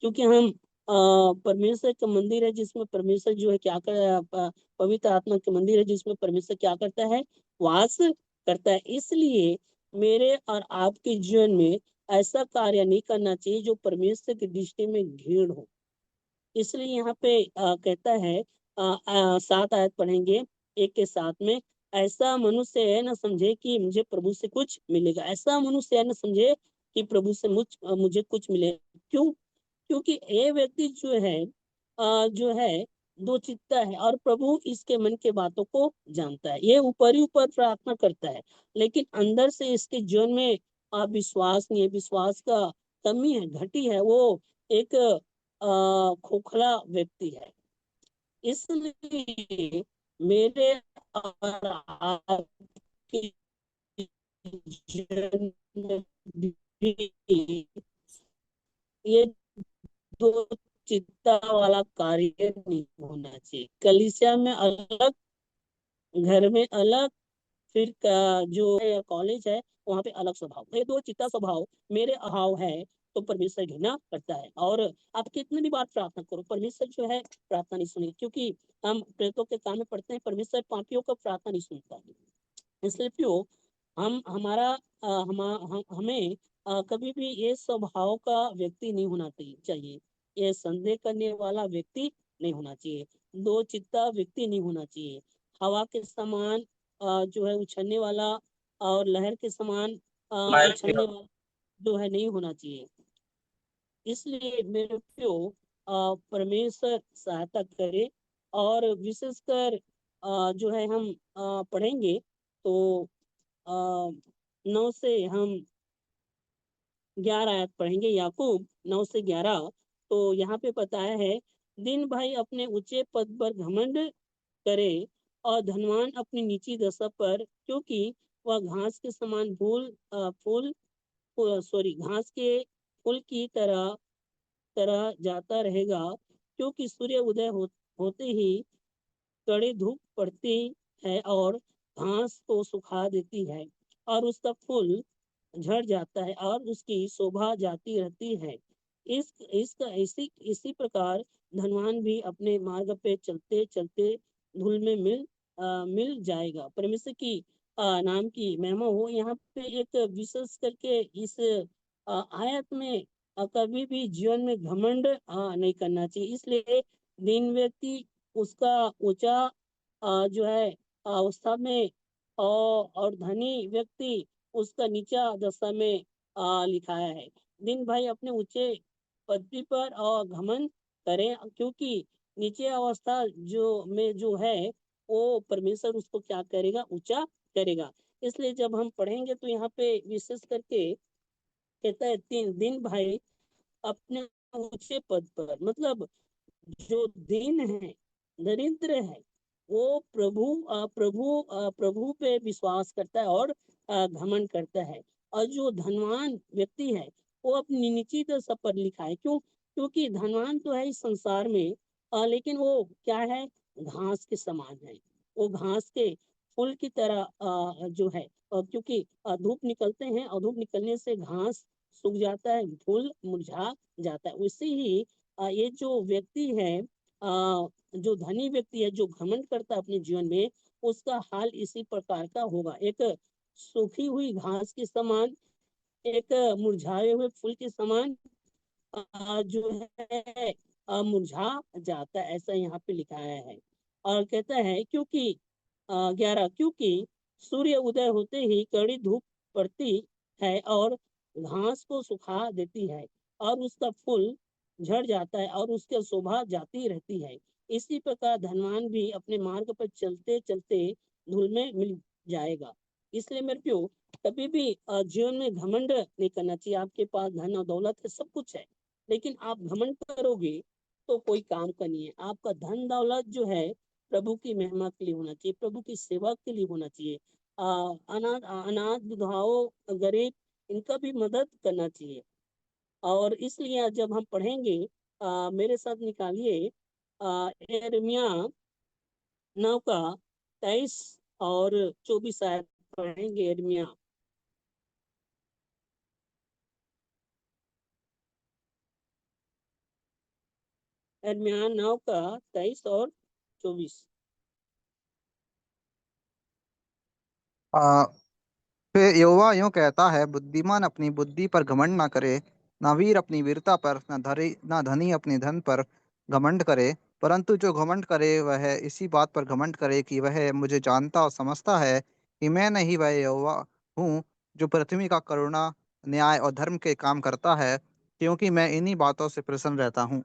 क्योंकि हम परमेश्वर का मंदिर है, जिसमें परमेश्वर जो है क्या कर पवित्र आत्मा के मंदिर है, जिसमें परमेश्वर क्या करता है, वास करता है। इसलिए मेरे और आपके जीवन में ऐसा कार्य नहीं करना चाहिए जो परमेश्वर की दृष्टि में घृण हो। इसलिए यहाँ पे कहता है 7 आयत पढ़ेंगे 1 के 7 में, ऐसा मनुष्य है न समझे कि मुझे प्रभु से कुछ मिलेगा। ऐसा मनुष्य है न समझे कि प्रभु से मुझे कुछ मिलेगा। क्यों? क्योंकि ये व्यक्ति जो है दो चित्ता है, और प्रभु इसके मन के बातों को जानता है। ये ऊपर ही ऊपर प्रार्थना करता है, लेकिन अंदर से इसके जीवन में विश्वास नहीं है, विश्वास का कमी है, घटी है। वो एक खोखला व्यक्ति है। इसलिए मेरे और आपके जीवन में भी ये दो चित्ता वाला कार्य नहीं होना चाहिए। कलीसिया में अलग, घर में अलग, फिर का जो है कॉलेज है वहां पे अलग स्वभाव। ये दो चित्ता स्वभाव मेरे अभाव है तो परमेश्वर घृणा करता है। और आप कितनी भी बार प्रार्थना करो, परमेश्वर जो है प्रार्थना नहीं सुनेगा, क्योंकि हम प्रेतों के काम में पढ़ते हैं परमेश्वर पापियों का प्रार्थना नहीं सुनता है। इसलिए प्यो हम हमारा हमें कभी भी ये स्वभाव का व्यक्ति नहीं होना चाहिए। ये संदेह करने वाला व्यक्ति नहीं होना चाहिए। दो चित्ता व्यक्ति नहीं होना चाहिए। हवा के समान जो है उछलने वाला, और लहर के समान उछलने वाला जो है नहीं होना चाहिए। इसलिए मेरे प्यो परमेश्वर सहायता करे। और विशेषकर जो है हम पढ़ेंगे तो 9 से हम 11 आयत पढ़ेंगे, याकूब 9 से 11। तो यहाँ पे बताया है, दिन भाई अपने ऊंचे पद पर घमंड करे और धनवान अपनी नीची दशा पर, क्योंकि वह घास के समान घास के फूल की तरह तरह जाता रहेगा। क्योंकि सूर्य उदय होते ही कड़ी धूप पड़ती है और घास को सुखा देती है, और उसका फूल झड़ जाता है और उसकी शोभा जाती रहती है। इसका इसी प्रकार धनवान भी अपने मार्ग पे चलते चलते धूल में मिल जाएगा। परमेश्वर की नाम की महिमा हो। यहाँ पे एक विशेष करके इस आयत में कभी भी जीवन में घमंड नहीं करना चाहिए। इसलिए दीन व्यक्ति उसका ऊंचा जो है अवस्था में, और धनी व्यक्ति उसका नीचा दशा में लिखाया है। दिन भाई अपने ऊंचे पदवी पर और घमंड करें, क्योंकि नीचे अवस्था जो है वो परमेश्वर उसको क्या करेगा, ऊंचा करेगा। इसलिए जब हम पढ़ेंगे तो यहाँ पे विशेष करके कहता है 3 दिन भाई अपने ऊंचे पद पर, मतलब जो दीन है, दरिद्र है, वो प्रभु पे विश्वास करता है और घमंड करता है। और जो धनवान व्यक्ति है वो अपनी निश्चित दशा पर लिखा है। क्योंकि धनवान तो है इस संसार में, लेकिन वो क्या है, घास के समान है। वो घास के फूल की तरह जो है, क्योंकि धूप निकलते हैं और धूप निकलने से घास सूख जाता है, फूल मुरझा जाता है। वैसे ही ये जो व्यक्ति है, जो धनी व्यक्ति है, जो घमंड करता है अपने जीवन में, उसका हाल इसी प्रकार का होगा। एक सूखी हुई घास के समान, एक मुरझाए हुए फूल के समान जो है मुरझा जाता है, ऐसा यहाँ पे लिखाया है। और कहता है क्योंकि 11, क्योंकि सूर्य उदय होते ही कड़ी धूप पड़ती है और घास को सुखा देती है और उसका फूल झड़ जाता है और उसकी शोभा जाती रहती है। इसी प्रकार धनवान भी अपने मार्ग पर चलते चलते धूल में मिल जाएगा। इसलिए मेरे प्यो, कभी भी जीवन में घमंड नहीं करना चाहिए। आपके पास धन और दौलत है, सब कुछ है, लेकिन आप घमंड करोगे तो कोई काम का नहीं है। आपका धन दौलत जो है प्रभु की महिमा के लिए होना चाहिए, प्रभु की सेवा के लिए होना चाहिए। अनाथ अनाथ विधवाओं, गरीब, इनका भी मदद करना चाहिए। और इसलिए जब हम पढ़ेंगे, मेरे साथ निकालिए यिर्मयाह 9 का 23 और 24 आयत पढ़ेंगे। यिर्मयाह यिर्मयाह 9 का 23 और 24। आ, फिर यहोवा यूं कहता है, बुद्धिमान अपनी बुद्धि पर घमंड न करे, न वीर अपनी वीरता पर, न धनी अपने धन पर घमंड करे। परंतु जो घमंड करे वह इसी बात पर घमंड करे कि वह मुझे जानता और समझता है कि मैं नहीं वह यहोवा हूँ जो पृथ्वी का करुणा, न्याय और धर्म के काम करता है, क्योंकि मैं इन्हीं बातों से प्रसन्न रहता हूँ।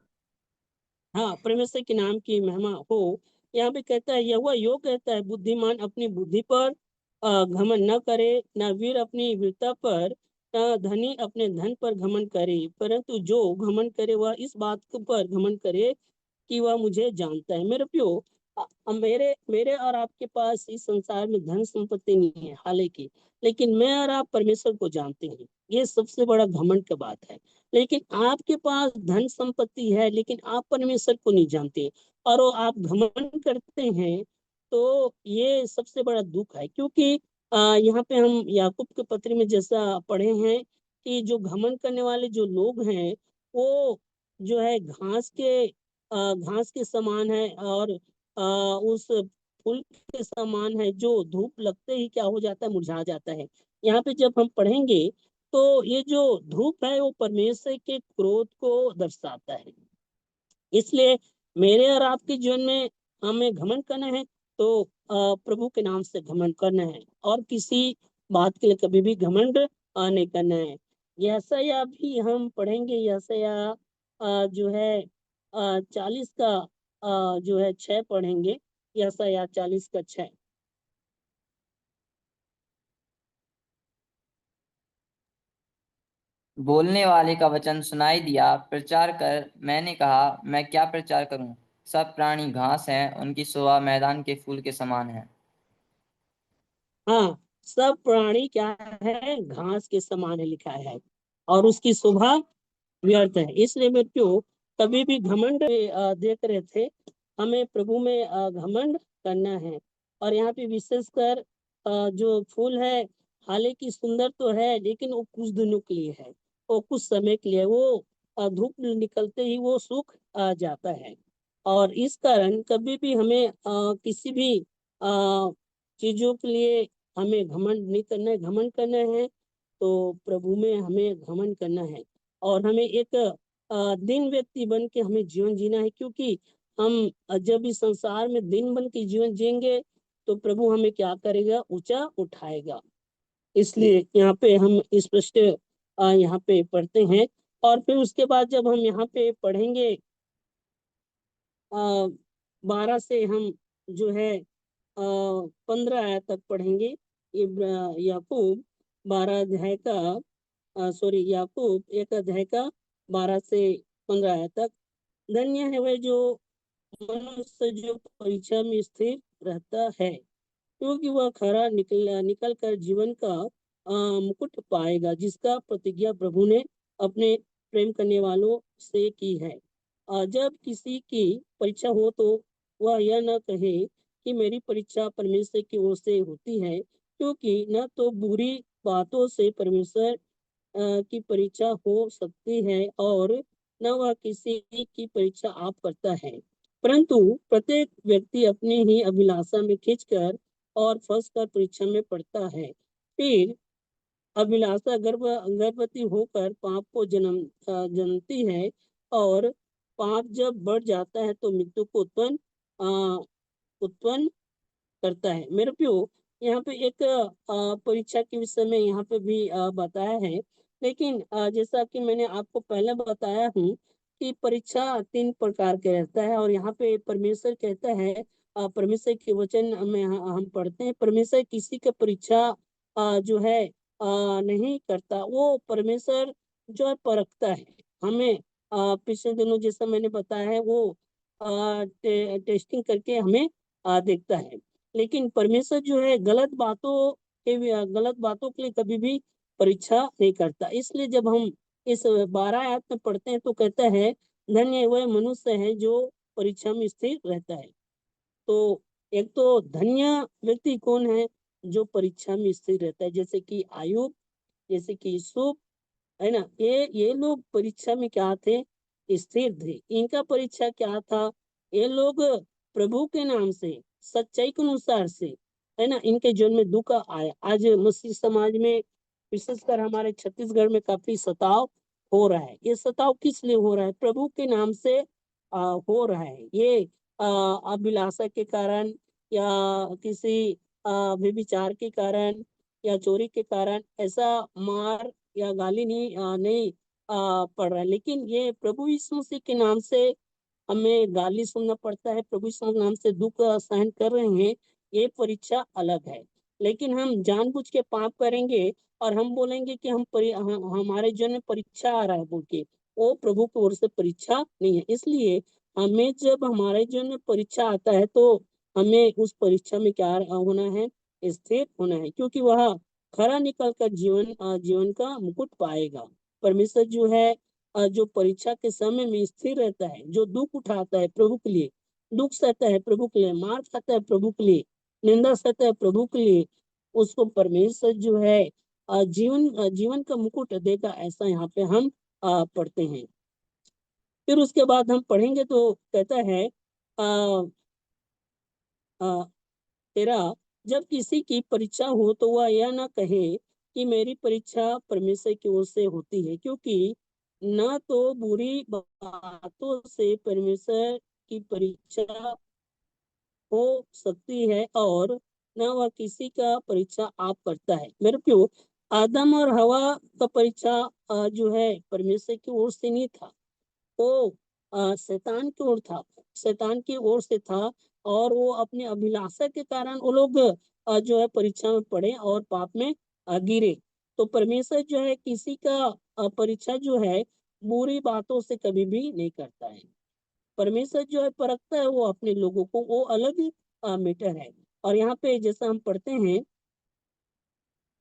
हाँ, परमेश्वर के नाम की महिमा हो। यहाँ पे कहता है, यहोवा यो कहता है, बुद्धिमान अपनी बुद्धि पर घमंड न करे, न वीर अपनी वीरता पर, न धनी अपने धन पर घमंड करे। परंतु जो घमंड करे वह इस बात पर घमंड करे कि वह मुझे जानता है। मेरे प्यो, मेरे मेरे और आपके पास इस संसार में धन संपत्ति नहीं है हालांकि, लेकिन मैं और आप परमेश्वर को जानते हैं। ये सबसे बड़ा घमंड का बात है। लेकिन आपके पास धन संपत्ति है, लेकिन आप परमेश्वर को नहीं जानते और वो आप घमंड करते हैं, तो ये सबसे बड़ा दुख है। क्योंकि यहाँ पे हम याकूब के पत्र में जैसा पढ़े हैं कि जो घमंड करने वाले जो लोग हैं, वो जो है घास के समान है, और उस फूल के समान है जो धूप लगते ही क्या हो जाता है, मुरझा जाता है। यहाँ पे जब हम पढ़ेंगे तो ये जो धूप है वो परमेश्वर के क्रोध को दर्शाता है। इसलिए मेरे और आपके जीवन में हमें घमंड करना है तो प्रभु के नाम से घमंड करना है, और किसी बात के लिए कभी भी घमंड नहीं करना है। यशायाह भी हम पढ़ेंगे। यशायाह जो है 40 का जो है 6 पढ़ेंगे। यशायाह 40 का 6। बोलने वाले का वचन सुनाई दिया, प्रचार कर। मैंने कहा, मैं क्या प्रचार करूं? सब प्राणी घास हैं, उनकी शोभा मैदान के फूल के समान है। हाँ, सब प्राणी क्या है, घास के समान है लिखा है, और उसकी शोभा व्यर्थ है। इसलिए मेरे को कभी भी घमंड देख रहे थे, हमें प्रभु में घमंड करना है। और यहाँ पे विशेषकर जो फूल है, हालांकि सुंदर तो है, लेकिन वो कुछ दिनों के लिए है, वो कुछ समय के लिए, वो धूप निकलते ही वो सूख जाता है। और इस कारण कभी भी हमें किसी भी चीजों के लिए हमें घमंड नहीं करना है। घमंड करना है तो प्रभु में हमें घमंड करना है, और हमें एक दिन व्यक्ति बन के हमें जीवन जीना है। क्योंकि हम जब इस संसार में दिन बन के जीवन जिएंगे तो प्रभु हमें क्या करेगा, ऊंचा उठाएगा। इसलिए यहाँ पे हम स्पष्ट यहाँ पे पढ़ते हैं। और फिर उसके बाद जब हम यहाँ पे पढ़ेंगे 12 से हम जो है 15 आयत तक पढ़ेंगे। याकूब 12 अध्याय का सॉरी याकूब 1 अध्याय का 12 से 15 आयत तक। धन्य है वह जो मनुष्य जो परीक्षा में स्थिर रहता है, क्योंकि वह खरा निकल कर जीवन का मुकुट पाएगा, जिसका प्रतिज्ञा प्रभु ने अपने प्रेम करने वालों से की है। जब किसी की परीक्षा हो तो वह यह न कहे कि मेरी परीक्षा परमेश्वर की ओर से होती है, क्योंकि न तो बुरी बातों से परमेश्वर की परीक्षा हो सकती है, और न वह किसी की परीक्षा आप करता है। परंतु प्रत्येक व्यक्ति अपनी ही अभिलाषा में खींचकर और फंस कर परीक्षा में पड़ता है। फिर अभिलाषा गर्भवती होकर पाप को जन्मती है, और पाप जब बढ़ जाता है तो मृत्यु को उत्पन्न करता है। मेरे प्यो, यहाँ पे एक परीक्षा के विषय में यहाँ पे भी बताया है। लेकिन जैसा कि मैंने आपको पहले बताया हूँ की परीक्षा 3 प्रकार के रहता है, और यहाँ पे परमेश्वर कहता है, परमेश्वर के वचन में हम पढ़ते हैं, परमेश्वर किसी का परीक्षा जो है नहीं करता, वो परमेश्वर जो है परखता है हमें। पिछले दिनों जैसा मैंने बताया है, वो टेस्टिंग करके हमें देखता है। लेकिन परमेश्वर जो है गलत बातों के लिए कभी भी परीक्षा नहीं करता। इसलिए जब हम इस 12 आयत में पढ़ते हैं तो कहता है, धन्य वह मनुष्य है जो परीक्षा में स्थिर रहता है। तो एक तो धन्य व्यक्ति कौन है? जो परीक्षा में स्थिर रहता है, जैसे कि आयुब, जैसे कि यूसुफ, है ना। ये लोग परीक्षा में क्या थे? स्थिर थे। इनका परीक्षा क्या था? ये लोग प्रभु के नाम से, सच्चाई के अनुसार से, है ना, इनके जीवन में दुख आया। आज मसीह समाज में, विशेषकर हमारे छत्तीसगढ़ में काफी सताव हो रहा है। ये सताव किस लिए हो रहा है? प्रभु के नाम से हो रहा है। ये अभिलाषा के कारण, या किसी व्यभिचार के कारण, या चोरी के कारण ऐसा मार या गाली नहीं पड़ रहा है। लेकिन ये प्रभु यीशु मसीह के नाम से हमें गाली सुनना पड़ता है, प्रभु यीशु के नाम से दुख सहन कर रहे हैं, ये परीक्षा अलग है। लेकिन हम जानबूझ के पाप करेंगे और हम बोलेंगे कि हमारे जीवन में परीक्षा आ रहा है बोल के, वो प्रभु की ओर से परीक्षा नहीं है। इसलिए हमें जब हमारे जीवन में परीक्षा आता है तो हमें उस परीक्षा में क्या होना है? स्थिर होना है, क्योंकि वह खरा निकल कर जीवन का मुकुट पाएगा। परमेश्वर जो है जो परीक्षा के समय में स्थिर रहता है, जो दुख उठाता है प्रभु के लिए, दुख सहता है प्रभु के लिए, मार खाता है प्रभु के लिए, निंदा सहता है प्रभु के लिए, उसको परमेश्वर जो है जीवन का मुकुट देगा, ऐसा यहाँ पे हम पढ़ते हैं। फिर उसके बाद हम पढ़ेंगे तो कहता है आ, आ, तेरा जब किसी की परीक्षा हो तो वह यह ना कहे कि मेरी परीक्षा परमेश्वर की ओर से होती है, क्योंकि न तो बुरी बातों से परमेश्वर की परीक्षा हो सकती है, और न वह किसी का परीक्षा आप करता है। मेरे प्यो, आदम और हवा का परीक्षा जो है परमेश्वर की ओर से नहीं था, वो शैतान की ओर था, शैतान की ओर से था। और वो अपनी अभिलाषा के कारण वो लोग जो है परीक्षा में पड़े और पाप में गिरे। तो परमेश्वर जो है किसी का परीक्षा जो है बुरी बातों से कभी भी नहीं करता है। परमेश्वर जो है परखता है वो अपने लोगों को, वो अलग मैटर है। और यहाँ पे जैसा हम पढ़ते हैं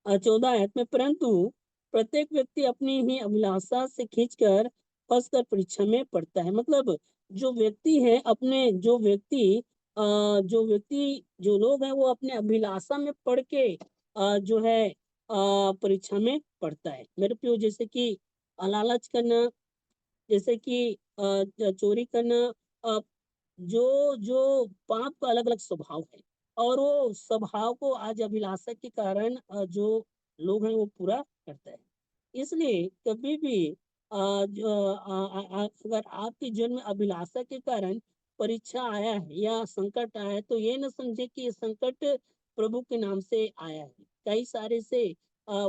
14 आयत में, परंतु प्रत्येक व्यक्ति अपनी ही अभिलाषा से खींचकर फंसकर परीक्षा में पड़ता है। मतलब जो व्यक्ति है, अपने जो लोग हैं वो अपने अभिलाषा में पढ़ के जो है परीक्षा में पड़ता है। मेरे प्यो, जैसे कि लालच करना, जैसे कि चोरी करना, अ, जो जो पाप का अलग अलग स्वभाव है, और वो स्वभाव को आज अभिलाषा के कारण जो लोग हैं वो पूरा करता है। इसलिए कभी भी अगर आपके जीवन में अभिलाषा के कारण परीक्षा आया है या संकट आया है, तो ये न समझे कि ये संकट प्रभु के नाम से आया है। कई सारे से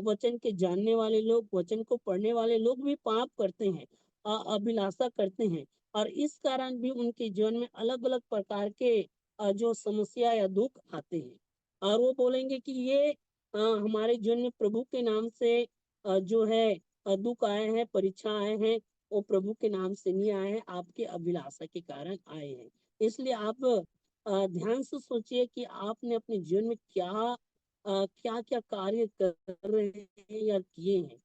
वचन के जानने वाले लोग, वचन को पढ़ने वाले लोग भी पाप करते हैं, अभिलाषा करते हैं, और इस कारण भी उनके जीवन में अलग अलग प्रकार के जो समस्या या दुख आते हैं। और वो बोलेंगे कि ये हमारे जीवन में प्रभु के नाम से जो है दुख आए हैं, परीक्षा आए हैं, वो प्रभु के नाम से नहीं आए हैं, आपके अभिलाषा के कारण आए हैं। इसलिए आप ध्यान से सोचिए कि आपने अपने जीवन में क्या क्या कार्य कर रहे हैं या किए हैं,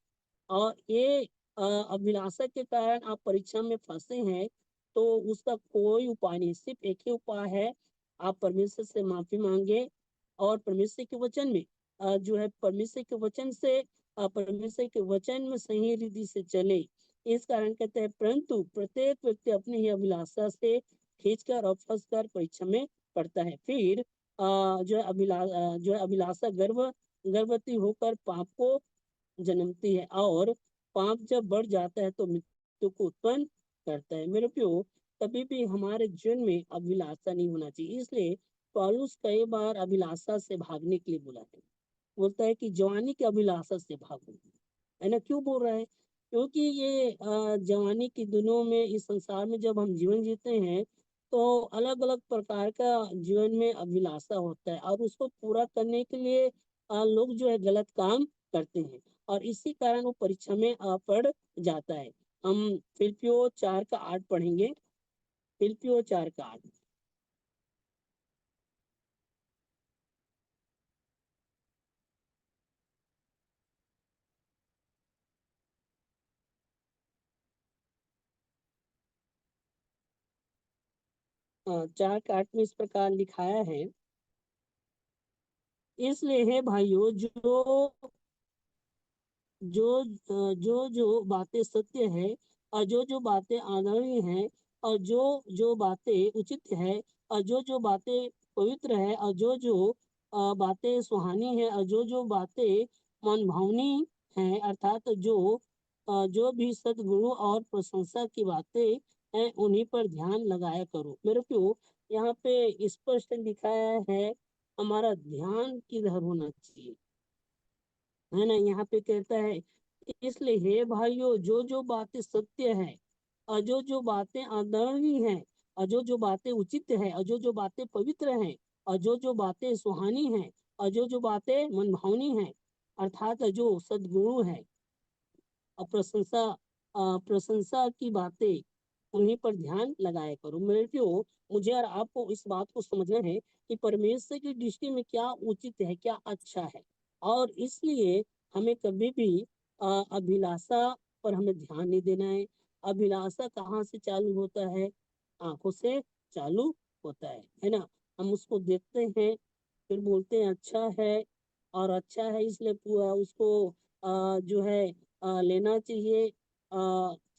और ये अभिलाषा के कारण आप परीक्षा में फंसे हैं, तो उसका कोई उपाय नहीं, सिर्फ एक ही उपाय है, आप परमेश्वर से माफी मांगे, और परमेश्वर के वचन में जो है परमेश्वर के वचन से परमेश्वर के वचन में सही रीति से चले। इस कारण कहते हैं, परंतु प्रत्येक व्यक्ति अपनी ही अभिलाषा से खींचकर और फंसकर परीक्षा में पड़ता है। फिर जो है अभिलाषा गर्भवती होकर पाप को जन्मती है, और पाप जब बढ़ जाता है तो मृत्यु को उत्पन्न करता है। मेरे प्यो, कभी भी हमारे जीवन में अभिलाषा नहीं होना चाहिए। इसलिए पौलुस कई बार अभिलाषा से भागने के लिए बोला है, बोलता है कि जवानी की अभिलाषा से भागो, है ना। क्यों बोल रहा है? क्योंकि ये जवानी के दिनों में इस संसार में जब हम जीवन जीते हैं तो अलग अलग प्रकार का जीवन में अभिलाषा होता है और उसको पूरा करने के लिए लोग जो है गलत काम करते हैं और इसी कारण वो परीक्षा में पड़ जाता है। हम फिलिपियो 4 का 8 पढ़ेंगे। फिलिपियो 4 का 8। 4 का 8 में इस प्रकार लिखाया है, इसलिए है भाइयों जो बातें सत्य है और जो बातें आदरणीय है और जो बातें उचित है और जो बातें पवित्र है और जो बातें सुहानी है और जो बातें मन भावनी है, अर्थात जो भी सद्गुणों और प्रशंसा की बातें हैं उन्हीं पर ध्यान लगाया करो। मेरे को यहाँ पे स्पष्ट दिखाया है हमारा ध्यान किधर होना चाहिए, है ना। यहाँ पे कहता है, इसलिए हे भाइयों जो बातें सत्य है और जो बातें आदरणीय है और जो बातें उचित है और जो बातें पवित्र हैं और जो बातें सुहानी है और जो बातें मनभावनी है, अर्थात जो सद्गुरु है और प्रशंसा की बातें उन्हीं पर ध्यान लगाया करो। मेरे को मुझे और आपको इस बात को समझना है कि परमेश्वर की दृष्टि में क्या उचित है, क्या अच्छा है। और इसलिए हमें कभी भी अभिलाषा पर हमें ध्यान नहीं देना है। अभिलाषा कहाँ से चालू होता है? आंखों से चालू होता है ना। हम उसको देखते हैं फिर बोलते हैं अच्छा है, और अच्छा है इसलिए पूरा उसको जो है लेना चाहिए।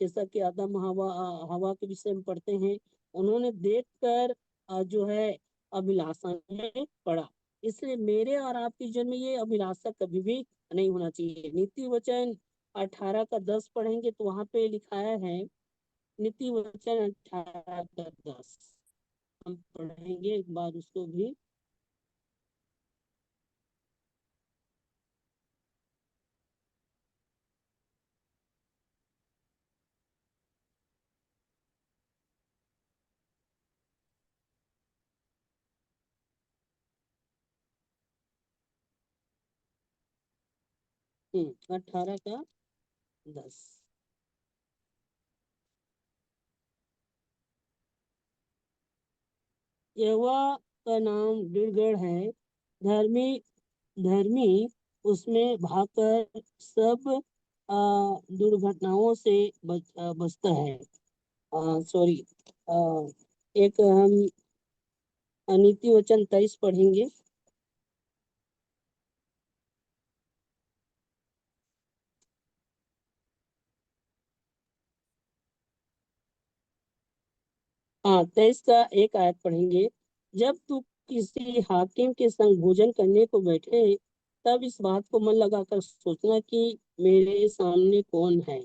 जैसा कि आदम हवा के विषय में पढ़ते हैं, उन्होंने देखकर जो है अभिलाषा में पड़ा। इसलिए मेरे और आपके जीवन में ये अभिलाषा कभी भी नहीं होना चाहिए। नीति वचन 18 का 10 पढ़ेंगे तो वहां पे लिखाया है, नीति वचन 18 का 10 हम पढ़ेंगे एक बार उसको भी। हम्म, 18 का 10। यहोवा का नाम दृढ़ है, धर्मी धर्मी उसमें भागकर सब दुर्घटनाओं से बचता है। सॉरी, एक हम नीति वचन 23 पढ़ेंगे। हाँ, 23 का 1 आयत पढ़ेंगे। जब तू किसी हाकिम के संग भोजन करने को बैठे तब इस बात को मन लगाकर सोचना कि मेरे सामने कौन है,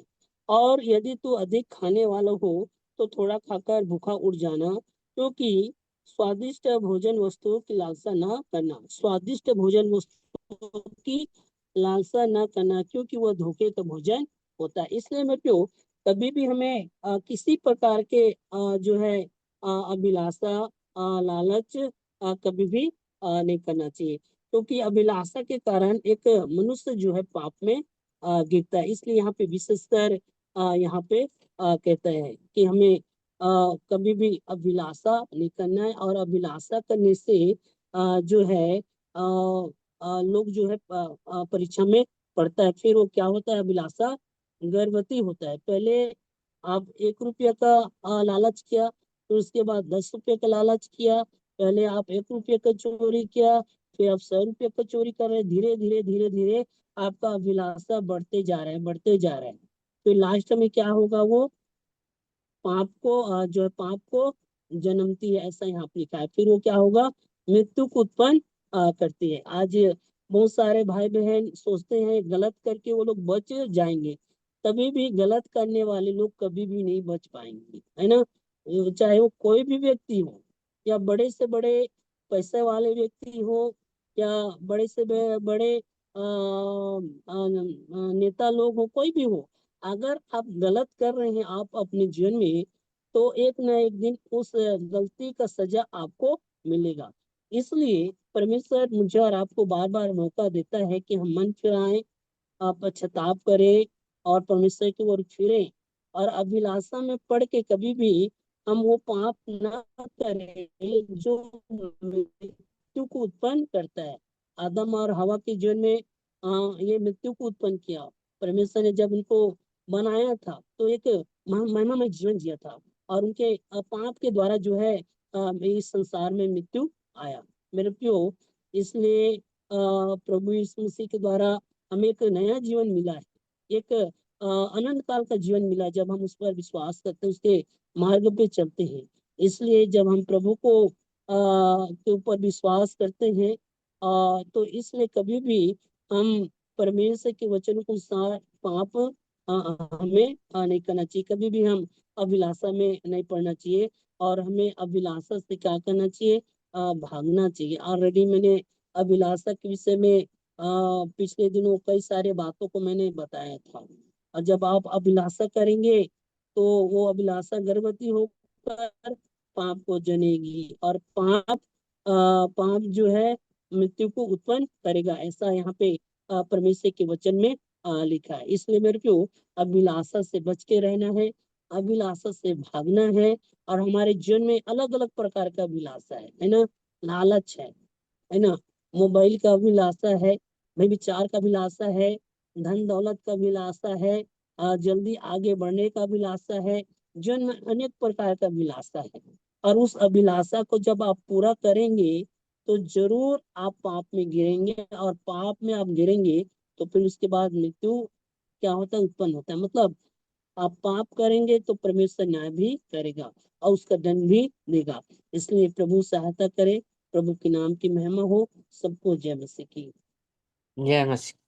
और यदि तू अधिक खाने वाला हो तो थोड़ा खाकर भूखा उठ जाना, क्योंकि स्वादिष्ट भोजन वस्तुओं की लालसा न करना, स्वादिष्ट भोजन वस्तुओं की लालसा न करना, क्योंकि वह धोखे का भोजन होता है। इसलिए मैं क्यों कभी भी हमें किसी प्रकार के जो है अभिलाषा, लालच कभी भी नहीं करना चाहिए, क्योंकि अभिलाषा के कारण एक मनुष्य जो है पाप में गिरता है। इसलिए यहाँ पे विशेषकर यहाँ पे कहता है कि हमें कभी भी अभिलाषा नहीं करना है, और अभिलाषा करने से जो है लोग जो है परीक्षा में पढ़ता है। फिर वो क्या होता है, अभिलाषा गर्भवती होता है। पहले आप 1 रुपया का लालच किया, फिर उसके बाद 10 रुपये का लालच किया। पहले आप 1 रुपये का चोरी किया, फिर आप 100 रुपये का चोरी कर रहे हैं। धीरे धीरे धीरे धीरे आपका अभिलाषा बढ़ते जा रहा है, बढ़ते जा रहा है। फिर लास्ट में क्या होगा, वो पाप को जो है पाप को जन्मती है, ऐसा यहाँ पे लिखा है। फिर वो क्या होगा, मृत्यु को उत्पन्न करती है। आज बहुत सारे भाई बहन सोचते हैं गलत करके वो लोग बच जाएंगे, तभी भी गलत करने वाले लोग कभी भी नहीं बच पाएंगे, है ना। चाहे वो कोई भी व्यक्ति हो, या बड़े से बड़े पैसे वाले व्यक्ति हो, या बड़े से बड़े नेता लोग हो, कोई भी हो, अगर आप गलत कर रहे हैं आप अपने जीवन में, तो एक न एक दिन उस गलती का सजा आपको मिलेगा। इसलिए परमेश्वर मुझे और आपको बार बार मौका देता है कि हम मन फिराएं, पश्चाताप करें और परमेश्वर की ओर फिरें, और अभिलाषा में पड़ के कभी भी हम वो पाप ना करें जो मृत्यु को उत्पन्न करता है। आदम और हवा के जीवन में ये मृत्यु को उत्पन्न किया। परमेश्वर ने जब उनको बनाया था तो एक महिमामय जीवन जिया था, और उनके पाप के द्वारा जो है इस संसार में मृत्यु आया। मेरे प्रियो, इसलिए प्रभु यीशु मसीह के द्वारा हमें एक नया जीवन मिला है, एक अनंत काल का जीवन मिला जब हम उस पर विश्वास करते हैं, उसके मार्ग पे चलते हैं। इसलिए जब हम प्रभु को के ऊपर विश्वास करते हैं, तो इसलिए कभी भी हम परमेश्वर के वचन को पाप हमें नहीं करना चाहिए, कभी भी हम अभिलाषा में नहीं पड़ना चाहिए, और हमें अभिलाषा से क्या करना चाहिए, भागना चाहिए। ऑलरेडी मैंने अभिलाषा के विषय में पिछले दिनों कई सारे बातों को मैंने बताया था। और जब आप अभिलाषा करेंगे तो वो अभिलाषा गर्भवती होकर पाप को जनेगी, और पाप जो है मृत्यु को उत्पन्न करेगा, ऐसा यहाँ पे परमेश्वर के वचन में लिखा है। इसलिए मेरे को अभिलाषा से बच के रहना है, अभिलाषा से भागना है। और हमारे जीवन में अलग अलग प्रकार का अभिलाषा है ना। लालच है ना, मोबाइल का अभिलाषा है, भाई विचार का अभिलाषा है, धन दौलत का अभिलाषा है, जल्दी आगे बढ़ने का अभिलाषा है। जीवन में अनेक प्रकार का अभिलाषा है, और उस अभिलाषा को जब आप पूरा करेंगे तो जरूर आप पाप में गिरेंगे, और पाप में आप गिरेंगे तो फिर उसके बाद मृत्यु क्या होता है, उत्पन्न होता है। मतलब आप पाप करेंगे तो परमेश्वर न्याय भी करेगा और उसका दंड भी देगा। इसलिए प्रभु सहायता करे, प्रभु के नाम की महिमा हो। सबको जय मसीह की। जय मसीह।